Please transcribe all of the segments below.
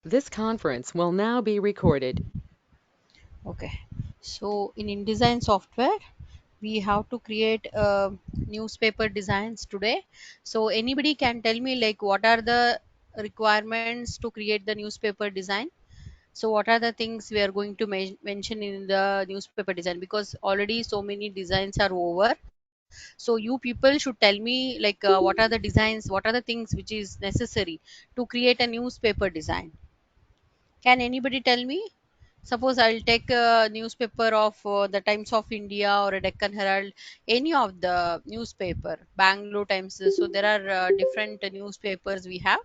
This conference will now be recorded. Okay, so in InDesign software, we have to create newspaper designs today. So anybody can tell me like what are the requirements to create the newspaper design? So what are the things we are going to mention in the newspaper design? Because already so many designs are over. So you people should tell me like what are the designs, what are the things which is necessary to create a newspaper design? Can anybody tell me? Suppose I'll take a newspaper of the Times of India or a Deccan Herald, any of the newspaper, Bangalore Times. So there are different newspapers we have.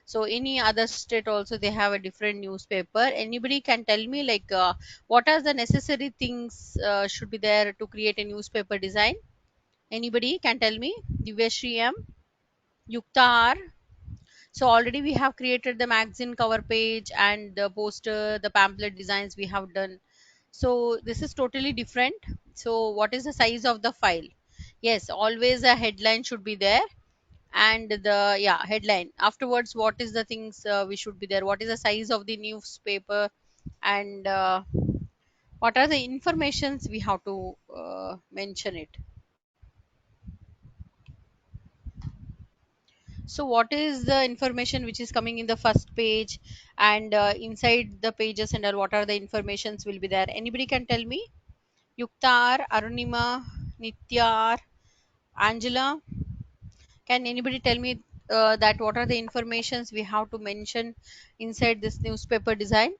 So any other state also they have a different newspaper. Anybody can tell me like what are the necessary things should be there to create a newspaper design? Anybody can tell me? Divyashri M, Yukta R. So already we have created the magazine cover page and the poster, the pamphlet designs we have done. So this is totally different. So what is the size of the file? Yes, always a headline should be there, and the yeah headline. Afterwards, what is the things we should be there? What is the size of the newspaper, and what are the informations we have to mention it? So what is the information which is coming in the first page, and inside the pages and all, what are the informations will be there? Anybody can tell me? Yukta R, Arunima, Nitya R, Angela. Can anybody tell me that what are the informations we have to mention inside this newspaper design?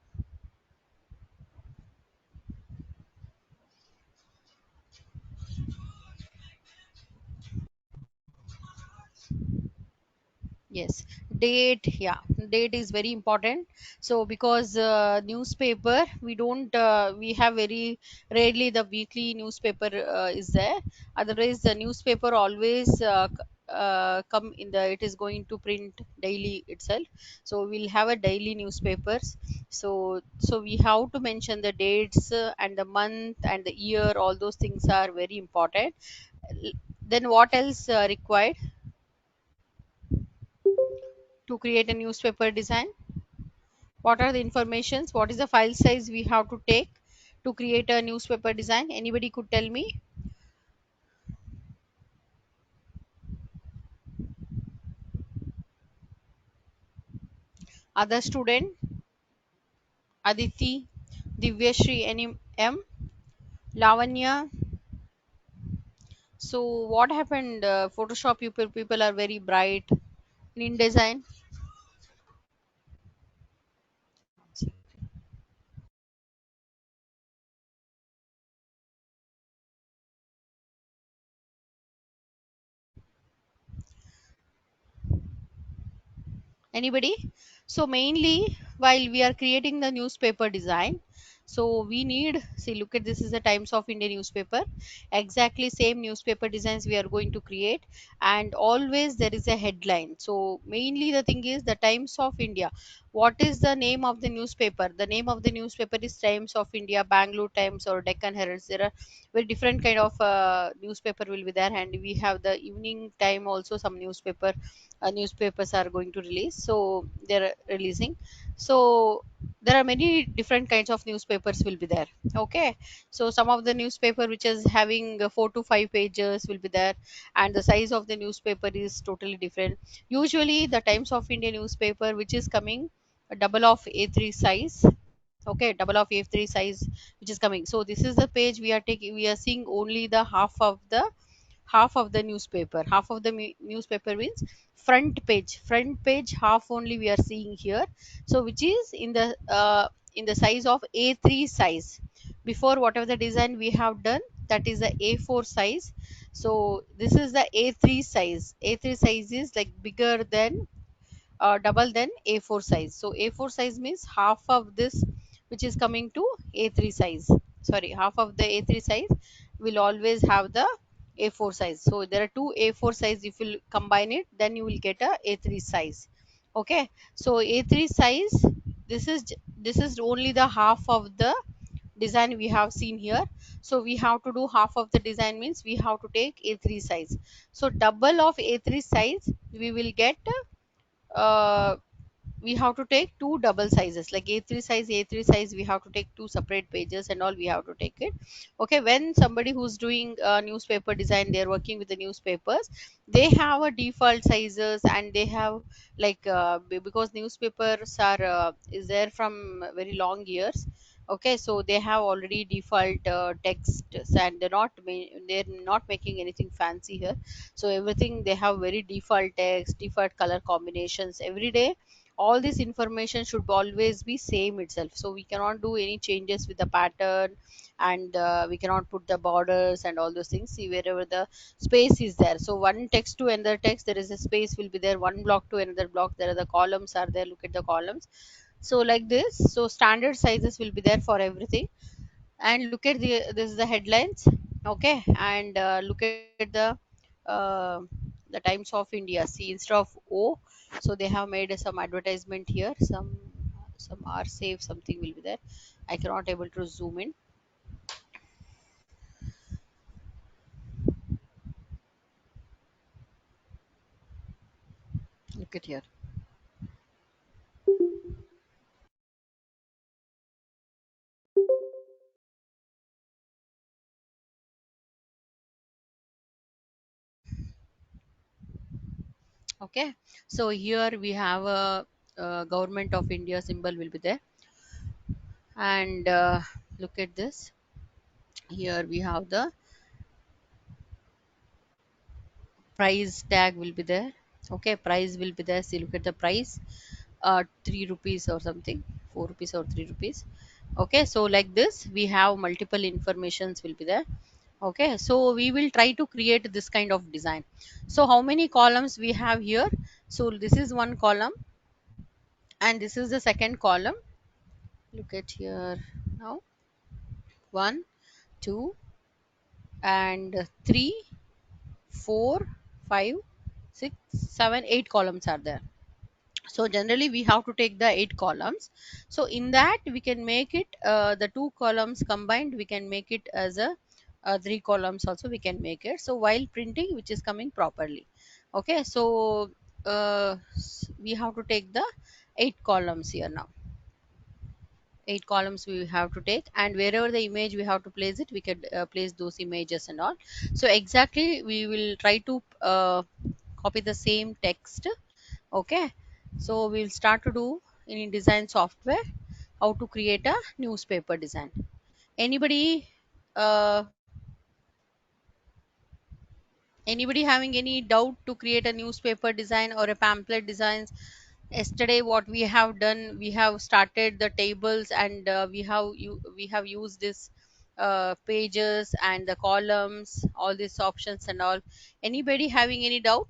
Yes, date. Yeah, date is very important. So because newspaper, we don't we have very rarely the weekly newspaper is there. Otherwise, the newspaper always come in the. It is going to print daily itself. So we'll have a daily newspapers. So we have to mention the dates and the month and the year. All those things are very important. L- Then what else required to create a newspaper design? What are the informations? What is the file size we have to take to create a newspaper design? Anybody could tell me? Other student? Aditi, Divyashri, any M, Lavanya. So what happened? Photoshop people are very bright in InDesign. Anybody? So mainly while we are creating the newspaper design, so we need, see, look at this is the Times of India newspaper. Exactly same newspaper designs we are going to create, and always there is a headline. So mainly the thing is the Times of India. What is the name of the newspaper? The name of the newspaper is Times of India, Bangalore Times or Deccan Herald. There are very different kind of newspaper will be there, and we have the evening time also some newspapers are going to release, so they're releasing. So there are many different kinds of newspapers will be there. Okay, so some of the newspaper which is having 4 to 5 pages will be there, and the size of the newspaper is totally different. Usually the Times of India newspaper which is coming a double of A3 size. Okay, double of A3 size which is coming. So this is the page we are taking, we are seeing only the half of the newspaper. Half of the newspaper means front page half only we are seeing here. So which is in the size of A3 size. Before, whatever the design we have done, that is the A4 size. So this is the A3 size. A3 size is like bigger than double than A4 size. So A4 size means half of this which is coming to A3 size. Sorry, half of the A3 size will always have the A4 size. So there are two A4 size. If you combine it, then you will get a A3 size. Okay. So A3 size. This is only the half of the design we have seen here. So we have to do half of the design means we have to take A3 size. So double of A3 size we will get uh, we have to take two double sizes like A3 size. We have to take two separate pages and all, we have to take it. Okay, when somebody who's doing newspaper design, they're working with the newspapers, they have a default sizes, and they have like because newspapers are is there from very long years. Okay, so they have already default texts, and they're not making anything fancy here. So everything, they have very default text, default color combinations every day. All this information should always be same itself, so we cannot do any changes with the pattern, and we cannot put the borders and all those things. See, wherever the space is there, so one text to another text, there is a space will be there, one block to another block, there are the columns are there, look at the columns. So like this, so standard sizes will be there for everything. And look at this is the headlines. Okay, and look at uh, the Times of India. See, instead of O, so they have made some advertisement here, some are safe, something will be there. I cannot able to zoom in. Look at here. Okay, so here we have a, government of India symbol will be there. And look at this. Here we have the price tag will be there. Okay, price will be there. See, look at the price, 3 rupees or something, 4 rupees or 3 rupees. Okay, so like this we have multiple informations will be there. Okay, so we will try to create this kind of design. So how many columns we have here? So this is one column, and this is the second column. Look at here now. One, two, and three, four, five, six, seven, 8 columns are there. So generally we have to take the 8 columns. So in that we can make it, the 2 columns combined, we can make it as a 3 columns also we can make it, so while printing which is coming properly. Okay, so we have to take the 8 columns here now. 8 columns we have to take, and wherever the image we have to place it, we can place those images and all. So exactly we will try to copy the same text. Okay, so we'll start to do in InDesign software how to create a newspaper design. Anybody, uh, anybody having any doubt to create a newspaper design or a pamphlet designs? Yesterday what we have done, we have started the tables, and we have used this pages and the columns, all these options and all. Anybody having any doubt?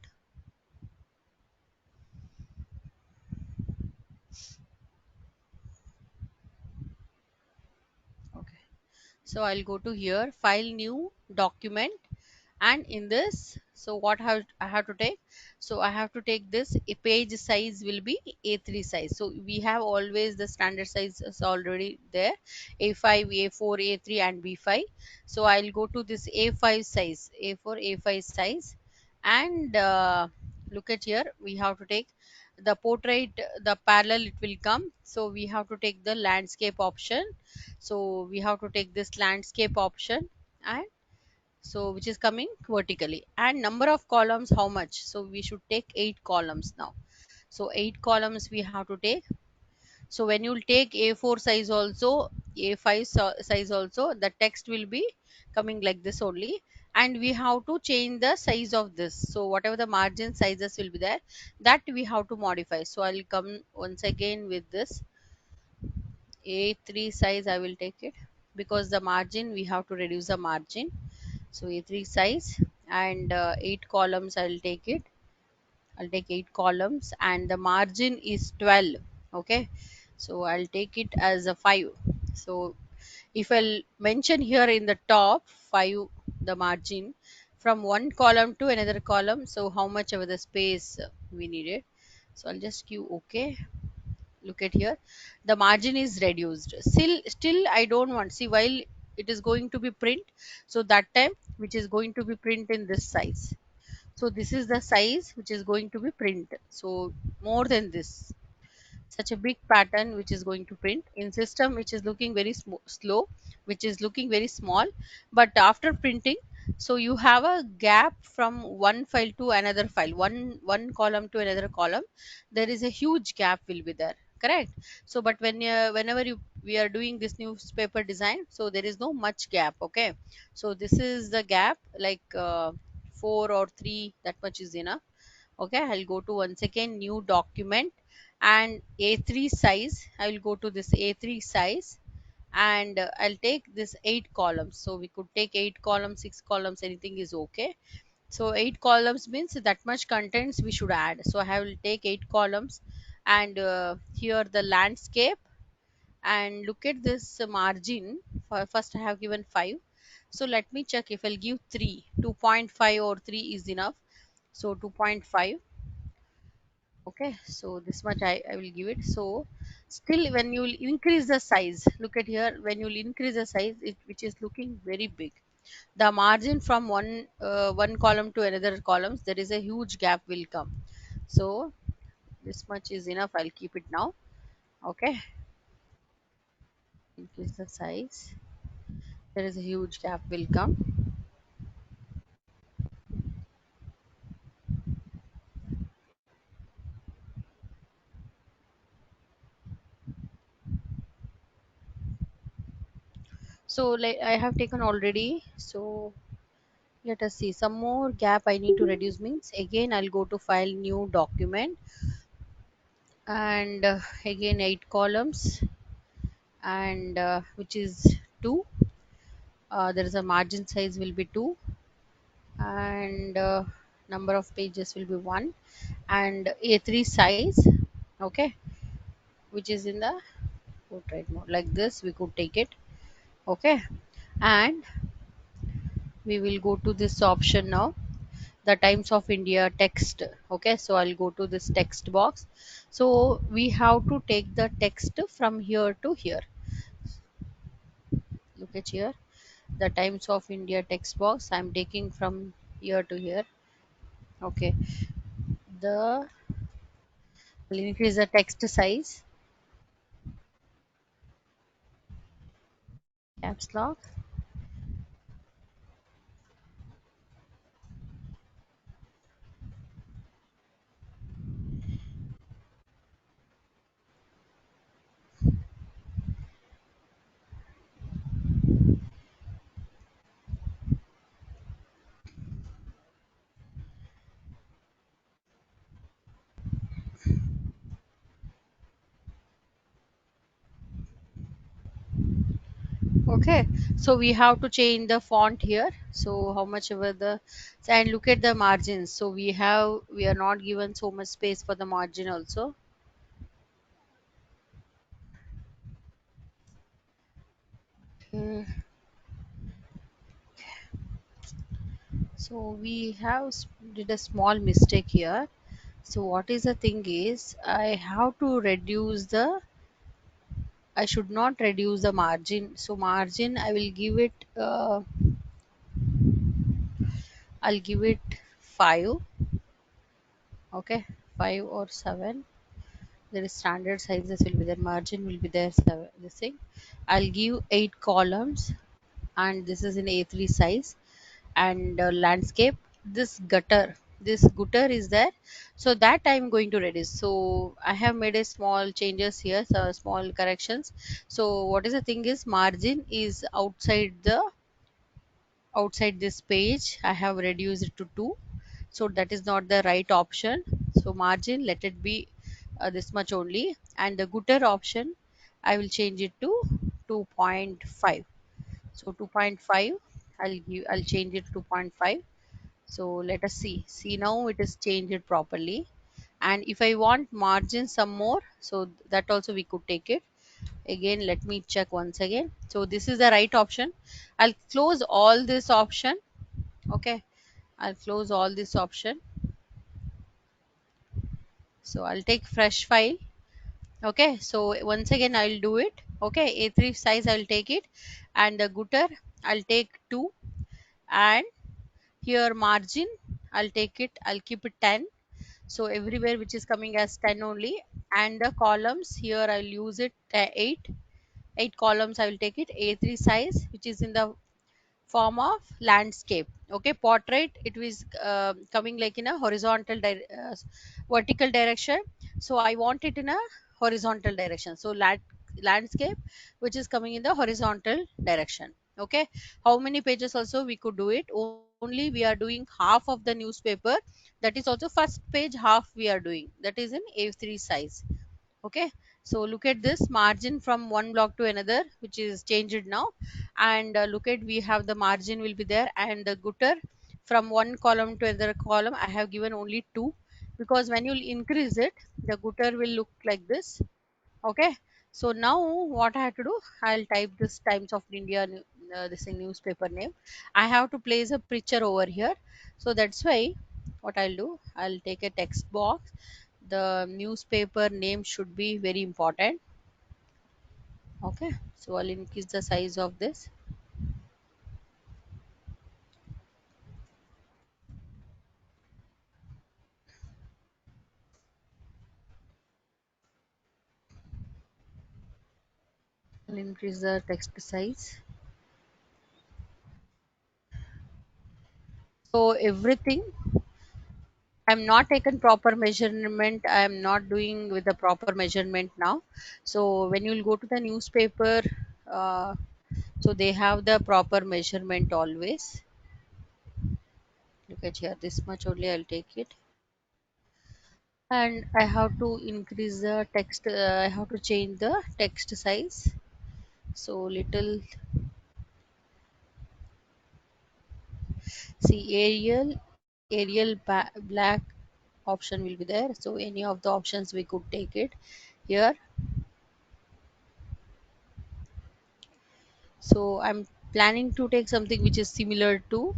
Okay, so I'll go to here, file, new document. And in this, so what I have to take? So I have to take this, a page size will be A3 size. So we have always the standard size is already there, A5, A4, A3 and B5. So I'll go to this A5 size, A4, A5 size. And look at here, we have to take the portrait, the parallel it will come, so we have to take the landscape option. So we have to take this landscape option, and so which is coming vertically. And number of columns how much? So we should take 8 columns now. So 8 columns we have to take. So when you take A4 size also, A5 size also, the text will be coming like this only. And we have to change the size of this, so whatever the margin sizes will be there, that we have to modify. So I'll come once again with this A3 size, I will take it, because the margin we have to reduce the margin. So A3 size, and 8 columns I'll take it. I'll take 8 columns, and the margin is 12. Okay, so I'll take it as a 5. So if I'll mention here in the top 5, the margin from one column to another column, so how much of the space we needed. So I'll just give okay. Look at here, the margin is reduced. Still I don't want, see, while it is going to be print, so that time which is going to be print in this size, so this is the size which is going to be print, so more than this. such a big pattern which is going to print in system, which is looking very slow, which is looking very small, but after printing, so you have a gap from one file to another file, one column to another column. There is a huge gap will be there, correct? So but whenever you we are doing this newspaper design, so there is no much gap. Okay, so this is the gap, like 4 or 3, that much is enough. Okay, I'll go to once again new document, and A3 size, I will go to this A3 size, and I'll take this 8 columns. So we could take 8 columns, 6 columns, anything is okay. So 8 columns means that much contents we should add. So I will take 8 columns, and here the landscape, and look at this margin. First I have given 5. So let me check if I'll give 3, 2.5 or 3 is enough. So 2.5. Okay, so this much I will give it. So still when you will increase the size, look at here, when you will increase the size, which is looking very big, the margin from one column to another columns, there is a huge gap will come. So this much is enough, I'll keep it now. Okay, increase the size, there is a huge gap will come. So like I have taken already. So let us see, some more gap I need to reduce means, again I'll go to file, new document, and again 8 columns, and which is 2. There is a margin size will be 2, and number of pages will be 1, and A3 size. Okay, which is in the portrait mode, like this we could take it. Okay, and we will go to this option now, the Times of India text. Okay, so I'll go to this text box. So we have to take the text from here to here. Look at here, the Times of India text box, I'm taking from here to here. Okay, the will increase the text size, caps lock. Okay, so we have to change the font here. So how much ever the, and look at the margins. So we are not given so much space for the margin also. Uh, so we have did a small mistake here. So what is the thing is, I have to reduce the, I should not reduce the margin. So margin I will give it, I'll give it 5. Okay, 5 or 7. There is standard sizes will be there, margin will be there 7, this thing. I'll give 8 columns, and this is in A3 size, and landscape, this gutter is there, so that I'm going to reduce. So I have made a small changes here, so small corrections. So what is the thing is, margin is outside this page, I have reduced it to 2. So that is not the right option. So margin, let it be this much only, and the gutter option I will change it to 2.5. So 2.5, I'll change it to 2.5. So let us see now it is changed properly. And if I want margin some more, so that also we could take it. Again let me check once again. So this is the right option. I'll close all this option. Okay, I'll close all this option. So I'll take fresh file. Okay, so once again I'll do it. Okay, A3 size I'll take it, and the gutter I'll take 2, and here margin I'll take it, I'll keep it 10. So everywhere which is coming as 10 only, and the columns here I'll use it 8 columns. I will take it A3 size, which is in the form of landscape. Okay, portrait, it was coming like in a vertical direction. So I want it in a horizontal direction. So landscape, which is coming in the horizontal direction. Okay, how many pages also we could do it? Only we are doing half of the newspaper. That is also first page half we are doing, that is in A3 size. Okay, so look at this margin from one block to another, which is changed now. And look at, we have the margin will be there, and the gutter from one column to another column I have given only two, because when you increase it, the gutter will look like this. Okay, so now what I have to do, I'll type this Times of India this thing, newspaper name. I have to place a picture over here. So that's why what I'll do, I'll take a text box. The newspaper name should be very important. Okay, so I'll increase the size of this. I'll increase the text size. So everything, I'm not taken proper measurement, I'm not doing with the proper measurement now. So when you'll go to the newspaper, uh, so they have the proper measurement always. Look at here, this much only I'll take it. And I have to increase the text, I have to change the text size. So little, see, black option will be there, so any of the options we could take it here. So I'm planning to take something which is similar to.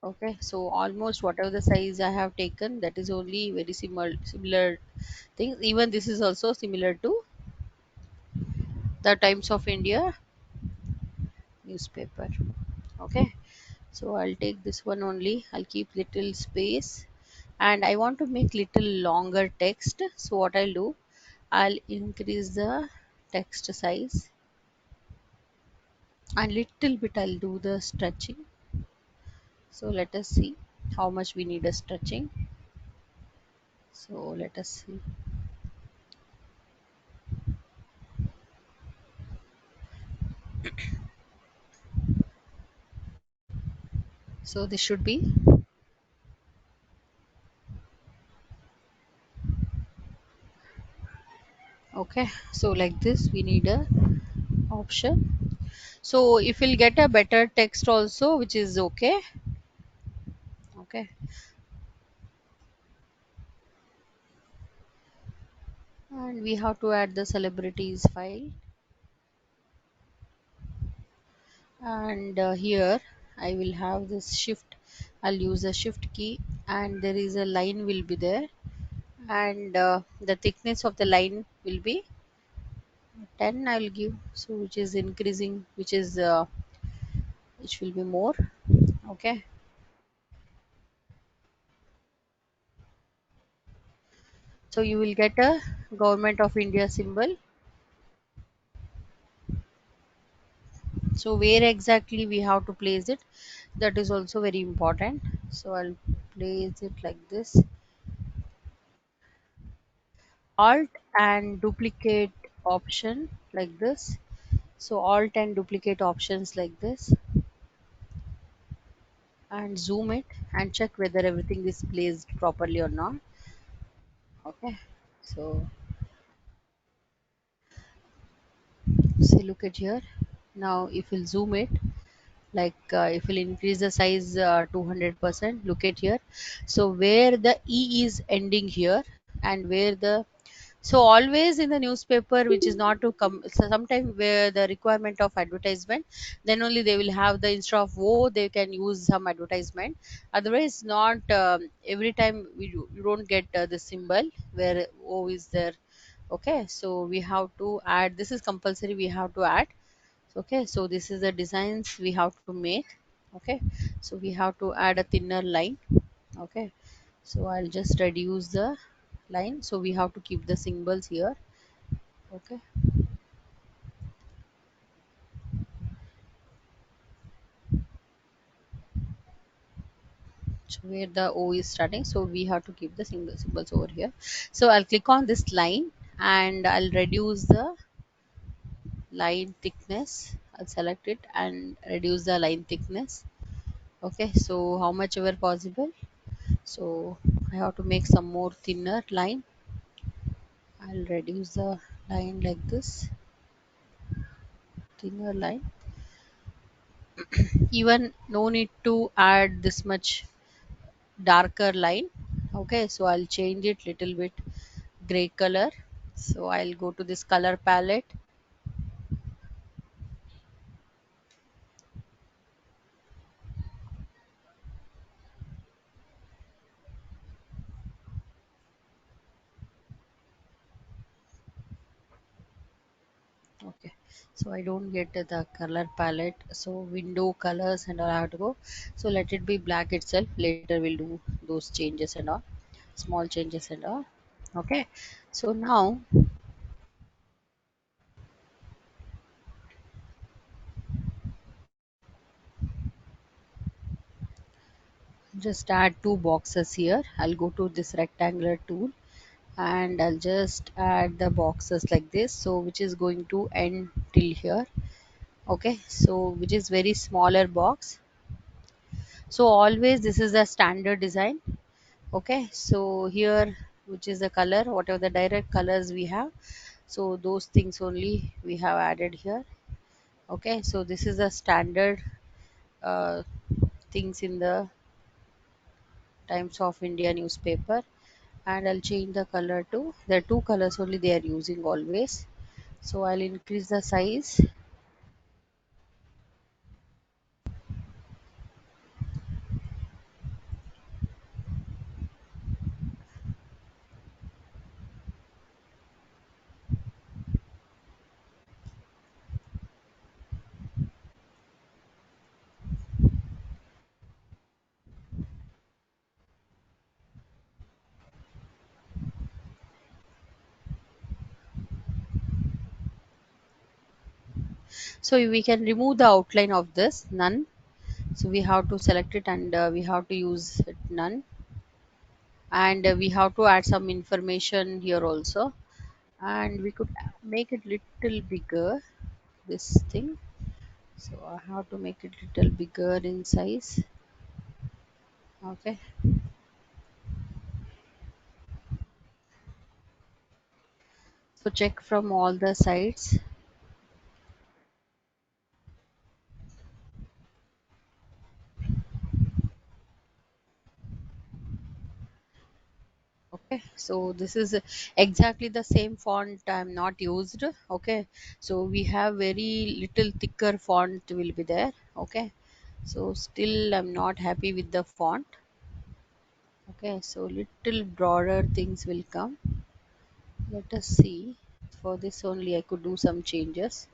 Okay, so almost whatever the size I have taken, that is only very similar things. Even this is also similar to the Times of India newspaper. Okay, so I'll take this one only. I'll keep little space, and I want to make little longer text. So what I'll do, I'll increase the text size, and little bit I'll do the stretching. So let us see how much we need a stretching. So let us see. So this should be okay. So like this we need a option. So if we'll get a better text also, which is okay. Okay, and we have to add the celebrities file. And here I will have this shift, I'll use a shift key, and there is a line will be there. And the thickness of the line will be 10, I'll give, so which is increasing, which will be more. Okay, so you will get a Government of India symbol. So where exactly we have to place it, that is also very important. So I'll place it like this. Alt and duplicate option like this. So alt and duplicate options like this, and zoom it and check whether everything is placed properly or not. Okay, so see, look at here. Now if we'll zoom it, like if we'll increase the size 200%, look at here. So where the E is ending here, and where the, so always in the newspaper, which is not to come, so sometime where the requirement of advertisement, then only they will have the, instead of O they can use some advertisement. Otherwise not, every time you don't get the symbol where O is there. Okay, so we have to add, this is compulsory, we have to add. Okay, so this is the designs we have to make. Okay, so we have to add a thinner line. Okay, so I'll just reduce the line, so we have to keep the symbols here. Okay, so where the O is starting, so we have to keep the single symbols over here. So I'll click on this line and I'll reduce the line thickness. I'll select it and reduce the line thickness. Okay, so how much ever possible. So I have to make some more thinner line. I'll reduce the line like this, thinner line. Even no need to add this much darker line. Okay, so I'll change it little bit gray color. So I'll go to this color palette. Okay, so I don't get the color palette, so window colors and all I have to go. So let it be black itself. Later we'll do those changes and all, small changes and all. Okay, so now just add two boxes here. I'll go to this rectangular tool and I'll just add the boxes like this, so which is going to end till here. Okay, so which is very smaller box. So always this is the standard design. Okay, so here which is the color, whatever the direct colors we have, so those things only we have added here. Okay, so this is the standard uh, things in the Times of India newspaper. And I'll change the color to the two colors only they are using always. So I'll increase the size. So we can remove the outline of this none. So we have to select it and we have to use it none. And we have to add some information here also. And we could make it little bigger, this thing. So I have to make it little bigger in size. Okay, so check from all the sides. Okay, so this is exactly the same font I'm not used. Okay, so we have very little thicker font will be there. Okay, so still I'm not happy with the font. Okay, so little broader things will come. Let us see. For this only I could do some changes.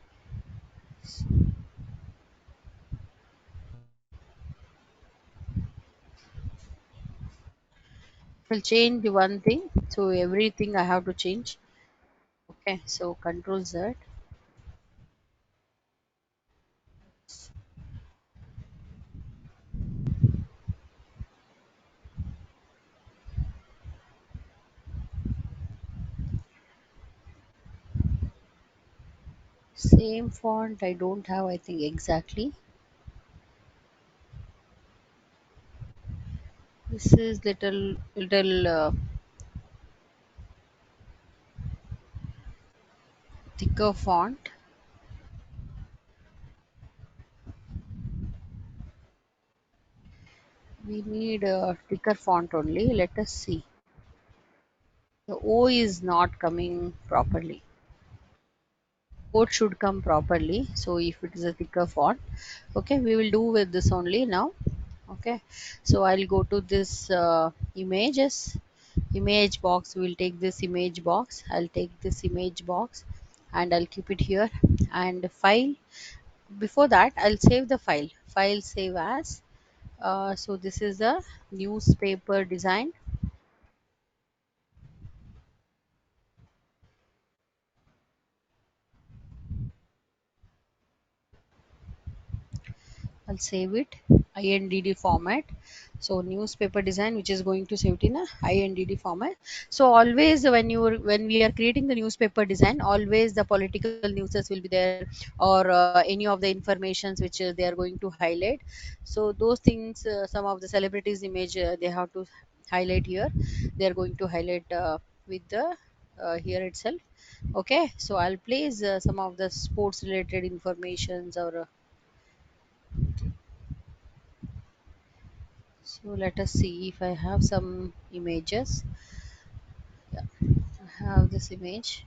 Will change one thing, so everything I have to change. Okay, so control Z. Same font I don't have, I think exactly. This is little thicker font. We need a thicker font only. Let us see. The O is not coming properly. O should come properly. So if it is a thicker font, okay, we will do with this only now. Okay, so I'll go to this images, image box. We'll take this image box. I'll take this image box and I'll keep it here. And file, before that I'll save the file file save as. So this is the newspaper design. I'll save it INDD format. So newspaper design, which is going to save it in a INDD format. So always when we are creating the newspaper design, always the political newses will be there, or any of the informations which they are going to highlight. So those things, some of the celebrities image, they have to highlight here. They are going to highlight with the here itself. Okay, so I'll place some of the sports related informations, or so let us see if I have some images. Yeah, I have this image.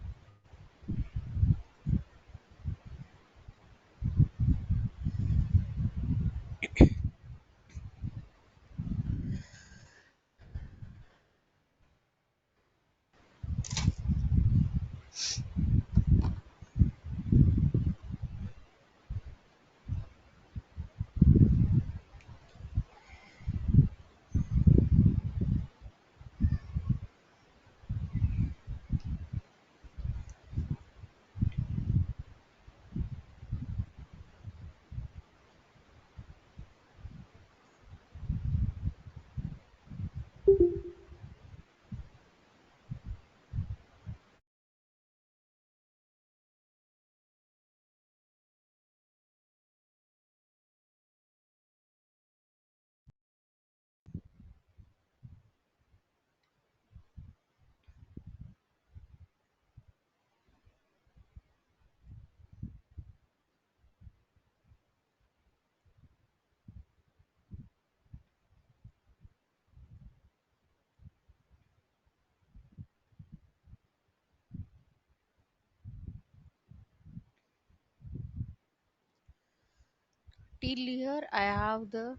Till here, I have the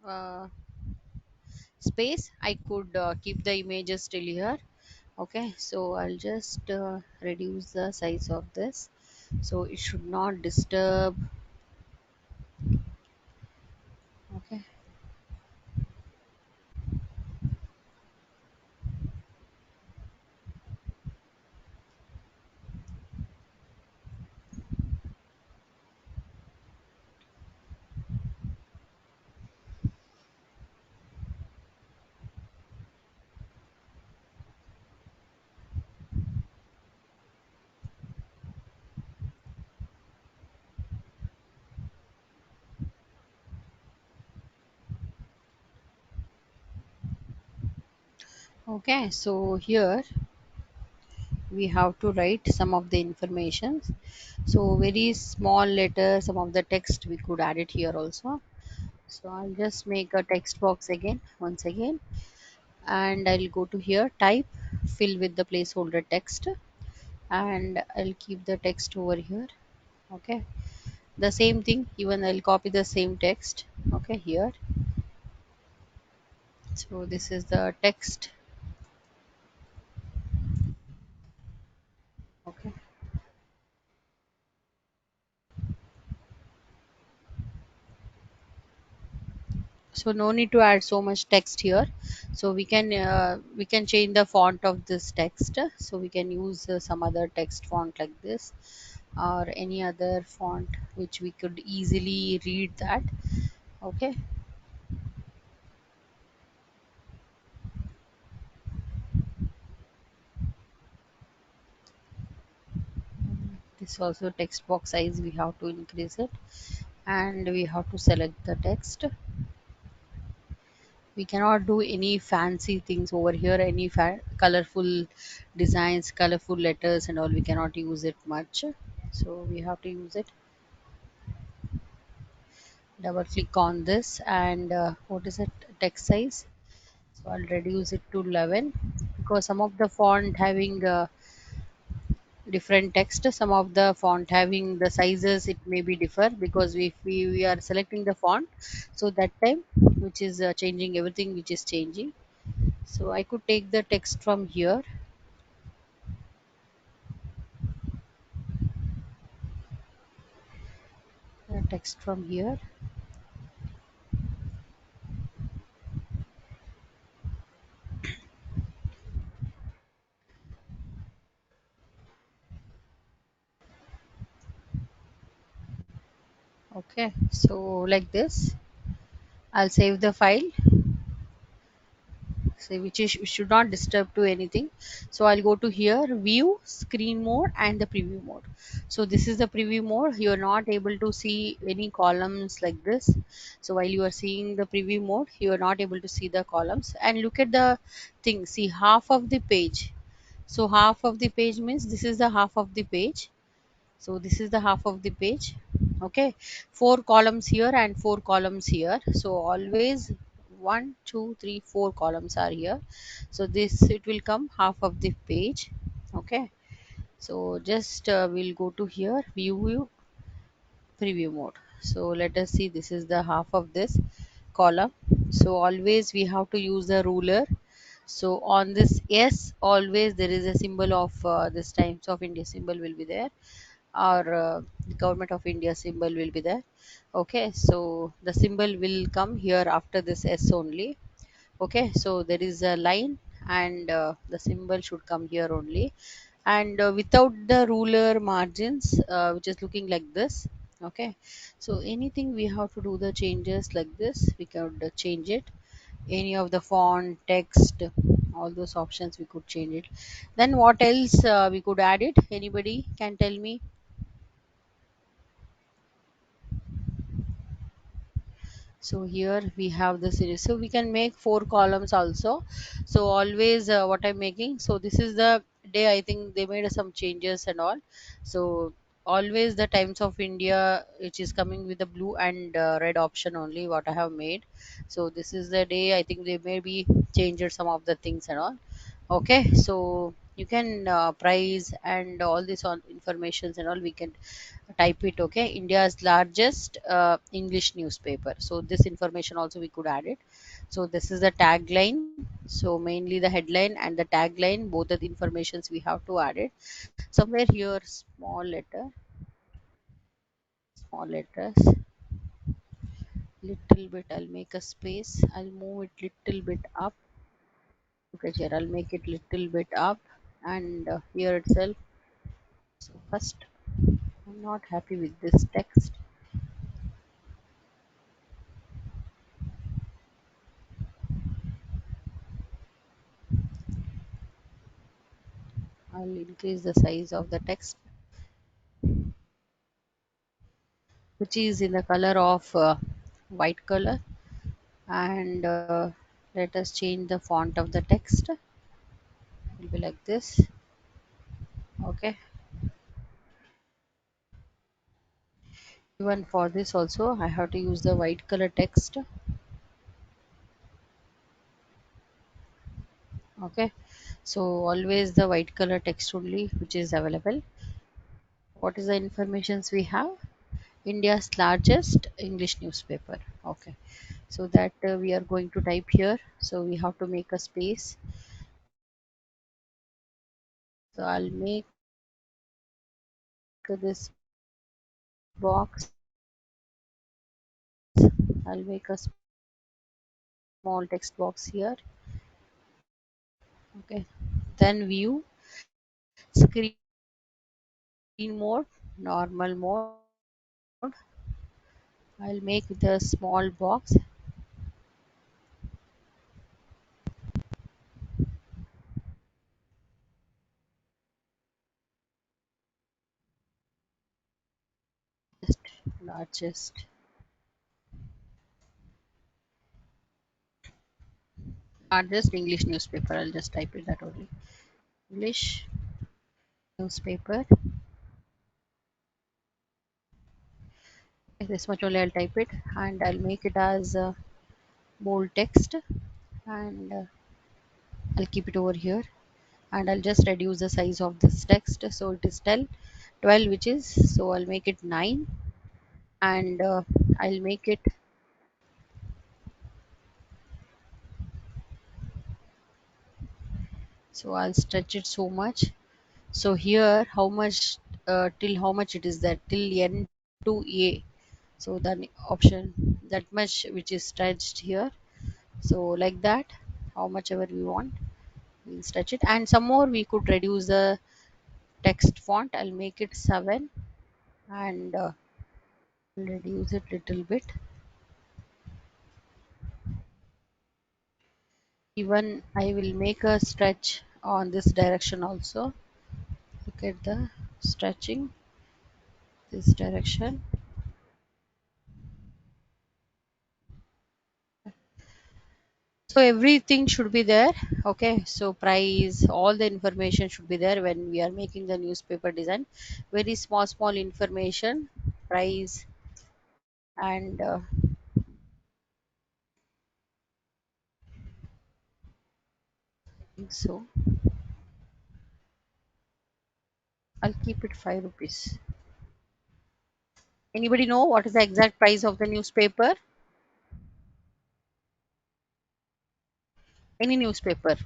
uh, space. I could keep the images till here. Okay, so I'll just reduce the size of this, so it should not disturb. Okay, okay. So here we have to write some of the informations. So very small letter, some of the text we could add it here also. So I'll just make a text box again, once again, and I'll go to here, type, fill with the placeholder text, and I'll keep the text over here. Okay, the same thing, even I'll copy the same text. Okay, here. So this is the text. Okay, so no need to add so much text here. So we can change the font of this text. So we can use some other text font like this, or any other font which we could easily read that. Okay, this also text box size we have to increase it, and we have to select the text. We cannot do any fancy things over here, any colorful designs, colorful letters and all, we cannot use it much. So we have to use it. Double click on this, and what is it, text size. So I'll reduce it to 11, because some of the font having different text, some of the font having the sizes, it may be differ, because if we are selecting the font, so that time which is changing everything, which is changing. So I could take the text from here, text from here. Okay, so like this, I'll save the file, say which is should not disturb to anything. So I'll go to here, view, screen mode, and the preview mode. So this is the preview mode. You're not able to see any columns like this. So while you are seeing the preview mode, you are not able to see the columns. And look at the thing, see half of the page. So half of the page means this is the half of the page. So this is the half of the page. Okay, four columns here and four columns here. So always one, two, three, four columns are here. So this it will come half of the page. Okay, so just we'll go to here, view, preview mode. So let us see, this is the half of this column. So always we have to use the ruler. So on this S, always there is a symbol of this Times of India symbol will be there, or the Government of India symbol will be there. Okay, so the symbol will come here after this S only. Okay, so there is a line, and the symbol should come here only. And without the ruler margins, which is looking like this. Okay, so anything we have to do the changes like this, we could change it. Any of the font, text, all those options we could change it. Then what else we could add it? Anybody can tell me? So here we have the series, so we can make four columns also. So always what I'm making, so this is the day, I think they made some changes and all. So always the Times of India, which is coming with the blue and red option only, what I have made. So this is the day, I think they maybe changed some of the things and all. Okay, so you can price and all this on informations and all we can type it. Okay, India's largest English newspaper, so this information also we could add it. So this is the tagline. So mainly the headline and the tagline, both of the informations we have to add it somewhere here. Small letters, little bit, I'll make a space, I'll move it little bit up. Okay, here I'll make it little bit up, and here itself. So first, I'm not happy with this text. I'll increase the size of the text, which is in the color of white color. And let us change the font of the text. It will be like this. Okay, even for this also I have to use the white color text. Okay, so always the white color text only which is available. What is the informations we have? India's largest English newspaper. Okay, so that we are going to type here, so we have to make a space. So I'll make this box, I'll make a small text box here. Okay, then view, screen mode, normal mode. I'll make the small box, just largest, largest English newspaper. I'll just type it that only. English newspaper. Okay, this much only I'll type it, and I'll make it as bold text, and I'll keep it over here, and I'll just reduce the size of this text. So it is 12, which is, so I'll make it 9, and I'll make it, so I'll stretch it so much. So here how much, till how much it is, that till n to a. So the option that much which is stretched here. So like that, how much ever we want, we'll stretch it. And some more we could reduce the text font. I'll make it 7, and Reduce it little bit. Even I will make a stretch on this direction also. Look at the stretching this direction. So everything should be there. Okay, so price, all the information should be there when we are making the newspaper design. Very small information, price, and so I'll keep it 5 rupees. Anybody know what is the exact price of the newspaper? Any newspaper?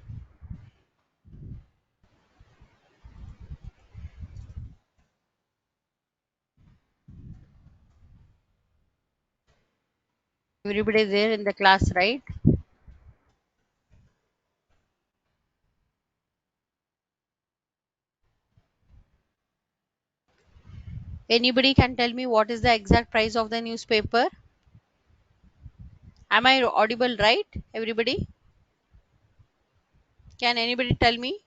Everybody there in the class, right? Anybody can tell me what is the exact price of the newspaper? Am I audible, right? Everybody? Can anybody tell me?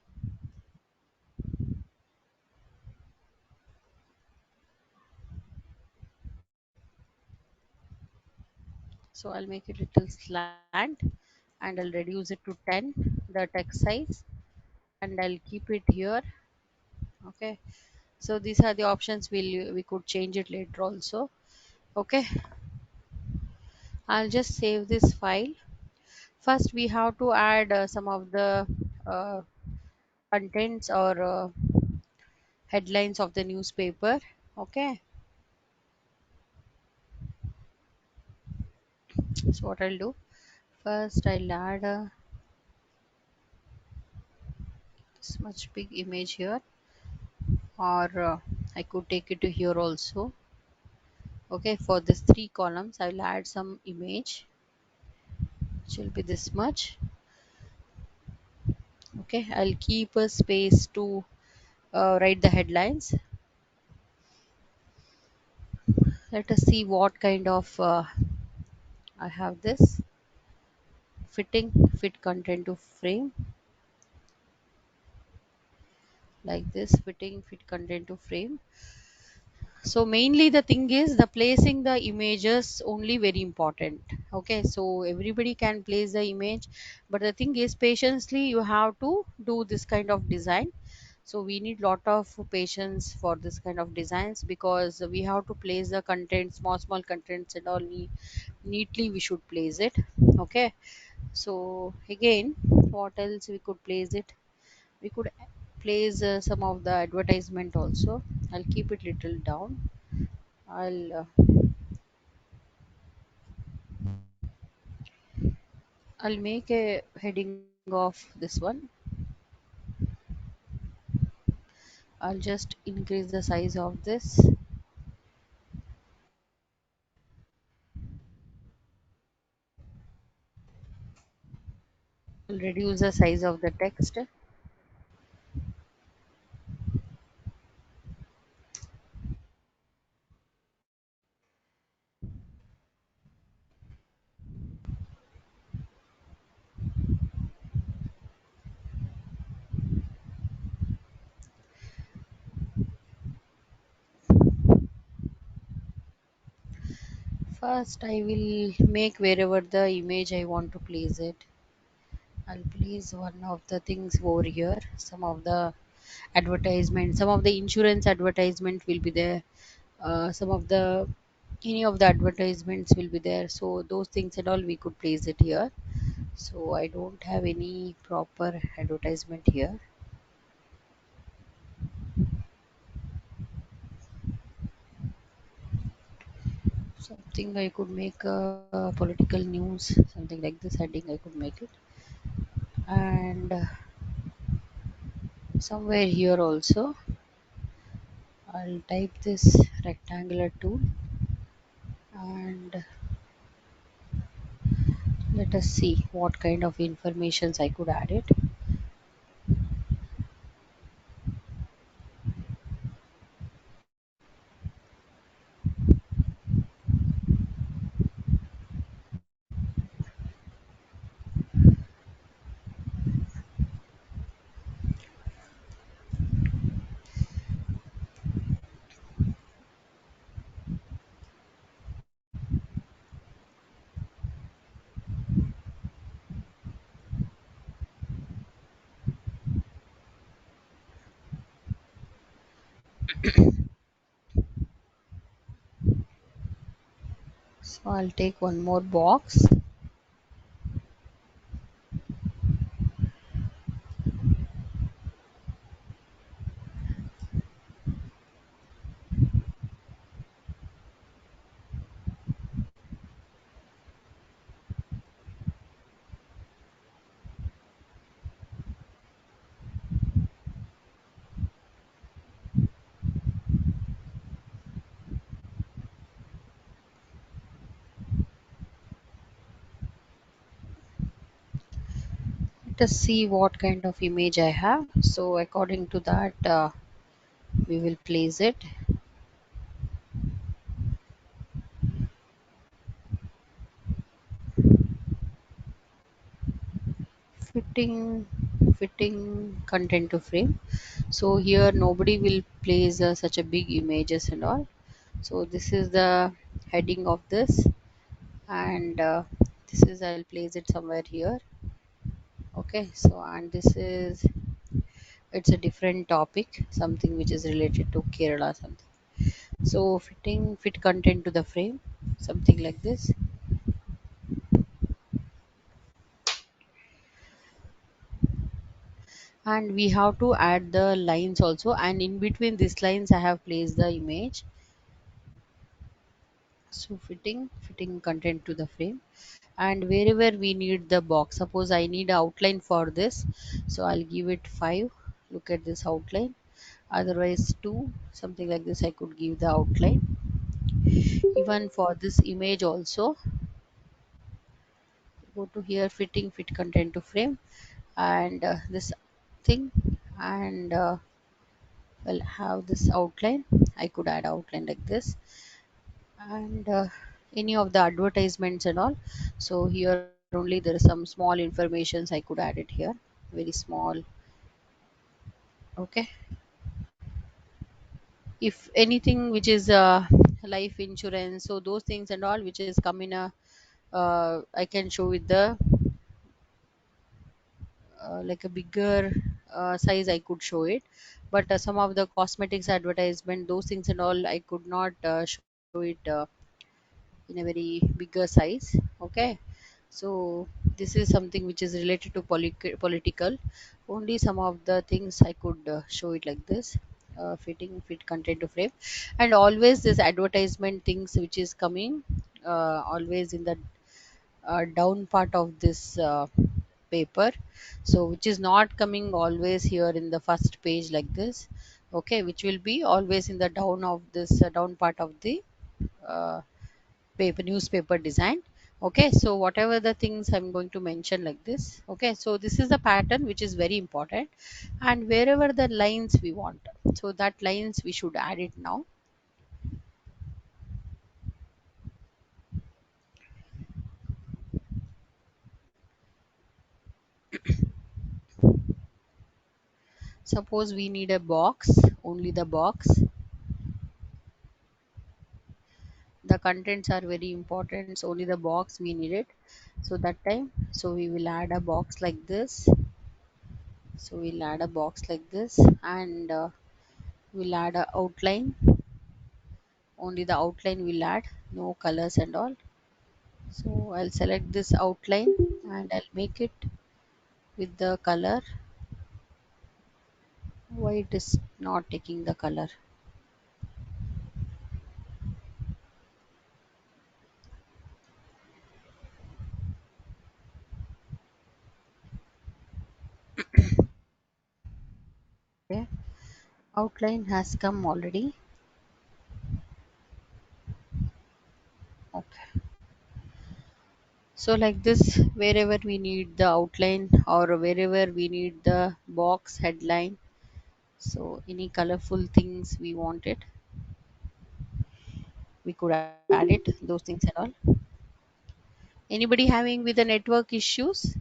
So I'll make it little slant and I'll reduce it to 10, the text size, and I'll keep it here. Okay. So these are the options. We could change it later also. Okay. I'll just save this file. First, we have to add some of the uh, contents or headlines of the newspaper. Okay. So what I'll do first, I'll add this much big image here, or I could take it to here also. Okay, for this 3 columns I will add some image which will be this much. Okay, I'll keep a space to write the headlines. Let us see what kind of I have this fitting fit content to frame, like this, fitting fit content to frame. So mainly the thing is the placing the images only very important. Okay, so everybody can place the image, but the thing is patiently you have to do this kind of design. So we need lot of patience for this kind of designs, because we have to place the content, small contents and all neatly we should place it. Okay, so again, what else we could place it? We could place some of the advertisement also. I'll keep it little down. I'll make a heading of this one. I'll just increase the size of this. I'll reduce the size of the text. First, I will make wherever the image I want to place it. I'll place one of the things over here. Some of the advertisement, some of the insurance advertisement will be there. Some of the any of the advertisements will be there. So those things and all we could place it here. So I don't have any proper advertisement here. Something I could make political news, something like this heading I could make it, and somewhere here also I'll type this rectangular tool, and let us see what kind of informations I could add it. So I'll take one more box. Let us see what kind of image I have. So according to that, we will place it. Fitting content to frame. So here nobody will place such a big images and all. So this is the heading of this, and this is, I'll place it somewhere here. Okay, so and this is, it's a different topic, something which is related to Kerala something. So fit content to the frame, something like this. And we have to add the lines also, and in between these lines I have placed the image. So fitting content to the frame, and wherever we need the box, suppose I need outline for this, so I'll give it 5. Look at this outline, otherwise 2, something like this I could give the outline. Even for this image also, go to here, fit content to frame, and this thing, and will have this outline. I could add outline like this, and any of the advertisements and all. So here only there is some small informations I could add it here, very small. Okay, if anything which is life insurance, so those things and all which is come in a, I can show with the like a bigger size I could show it. But some of the cosmetics advertisement, those things and all, I could not show it in a very bigger size. Okay, so this is something which is related to political. Only some of the things I could show it like this, fit content to frame. And always this advertisement things which is coming always in the down part of this paper, so which is not coming always here in the first page like this. Okay, which will be always in the down of this down part of the uh, paper newspaper design. Okay, so whatever the things I'm going to mention like this. Okay, so this is the pattern which is very important, and wherever the lines we want, so that lines we should add it now. Suppose we need a box, only the box. The contents are very important, so only the box we need it. So that time, so we will add a box like this. So we'll add a box like this, and we'll add a outline. Only the outline we'll add, no colors and all. So I'll select this outline, and I'll make it with the color. Why it is not taking the color? Okay, outline has come already. Okay, so like this, wherever we need the outline or wherever we need the box headline, so any colorful things we want it, we could add it, those things and all. Anybody having with the network issues?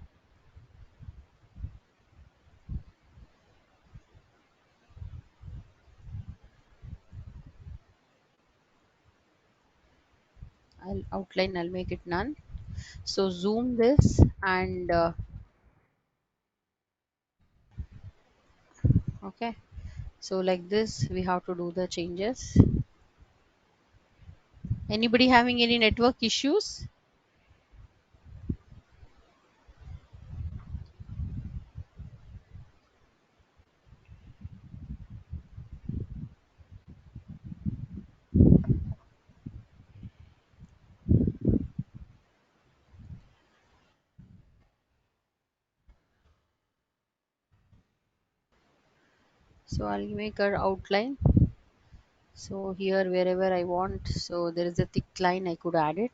I'll outline, I'll make it none. So zoom this, and okay, So like this we have to do the changes. Anybody having any network issues? So I'll make our outline. So here wherever I want, so there is a thick line, I could add it.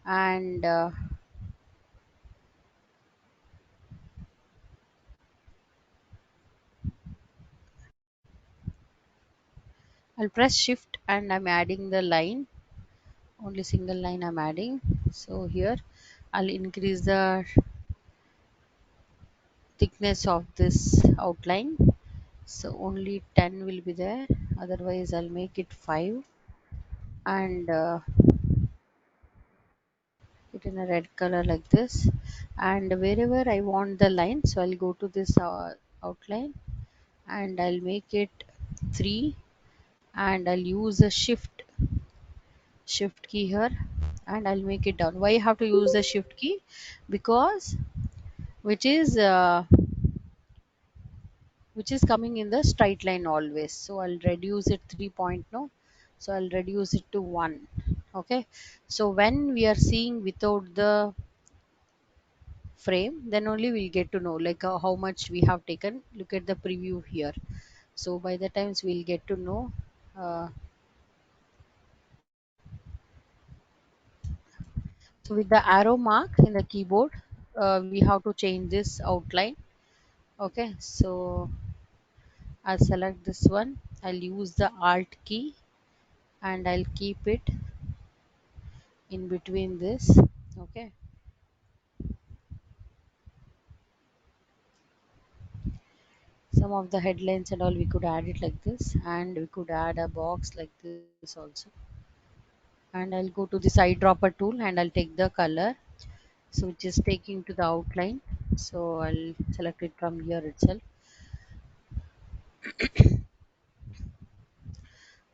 And I'll press shift and I'm adding the line, only single line I'm adding. So here I'll increase the thickness of this outline. So only 10 will be there, otherwise I'll make it 5. And it in a red color like this. And wherever I want the line, so I'll go to this outline and I'll make it 3, and I'll use a shift key here, and I'll make it down. Why I have to use the shift key? Because which is coming in the straight line always. So I'll reduce it 3 point no, so I'll reduce it to 1. Okay, so when we are seeing without the frame, then only we'll get to know like how much we have taken. Look at the preview here. So by the times we'll get to know. So with the arrow mark in the keyboard, we have to change this outline. Okay, so I'll select this one. I'll use the alt key and I'll keep it in between this. Okay, some of the headlines and all we could add it like this, and we could add a box like this also. And I'll go to this eyedropper tool and I'll take the color, so which is taking to the outline. So I'll select it from here itself.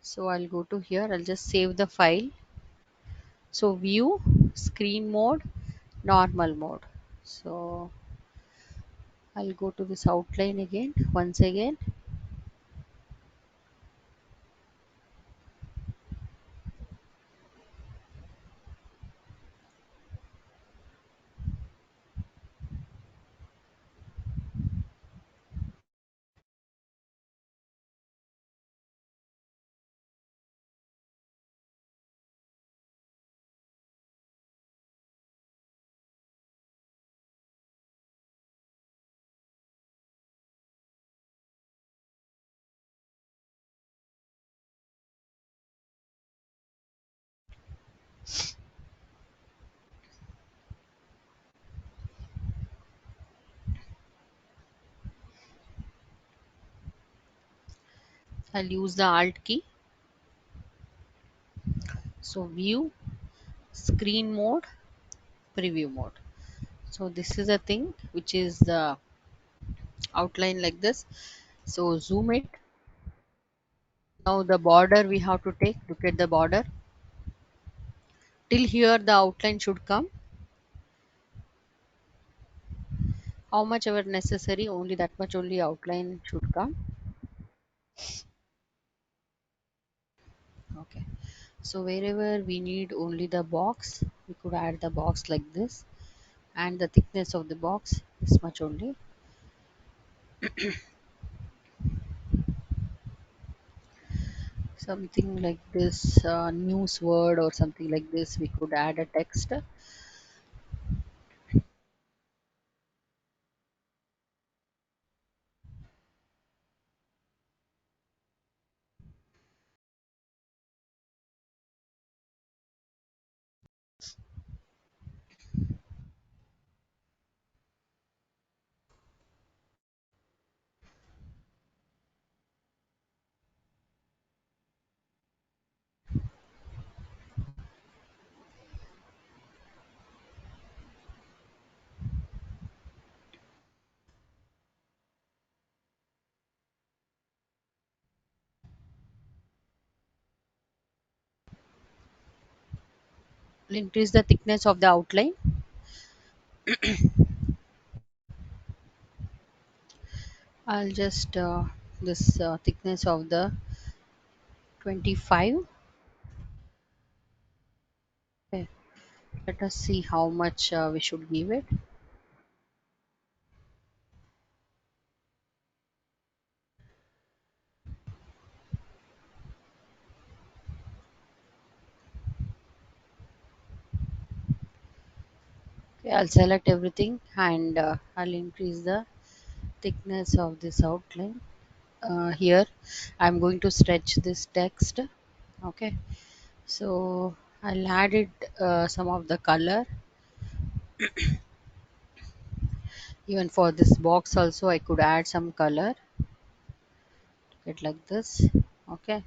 So I'll go to here, I'll just save the file. So view, screen mode, normal mode. So I'll go to this outline again, once again. I'll use the alt key. So view, screen mode, preview mode. So this is a thing which is the outline like this. So zoom it. Now the border we have to take. Look at the border. Till here the outline should come. How much ever necessary, only that much only outline should come. Okay. So wherever we need only the box, we could add the box like this, and the thickness of the box this much only. Something like this, news word or something like this, we could add a text. increase the thickness of the outline. I'll just this thickness of the 25. Okay, let us see how much we should give it. Okay, I'll select everything and I'll increase the thickness of this outline. Here I'm going to stretch this text. Okay, so I'll add it some of the color. Even for this box also I could add some color, it like this. Okay,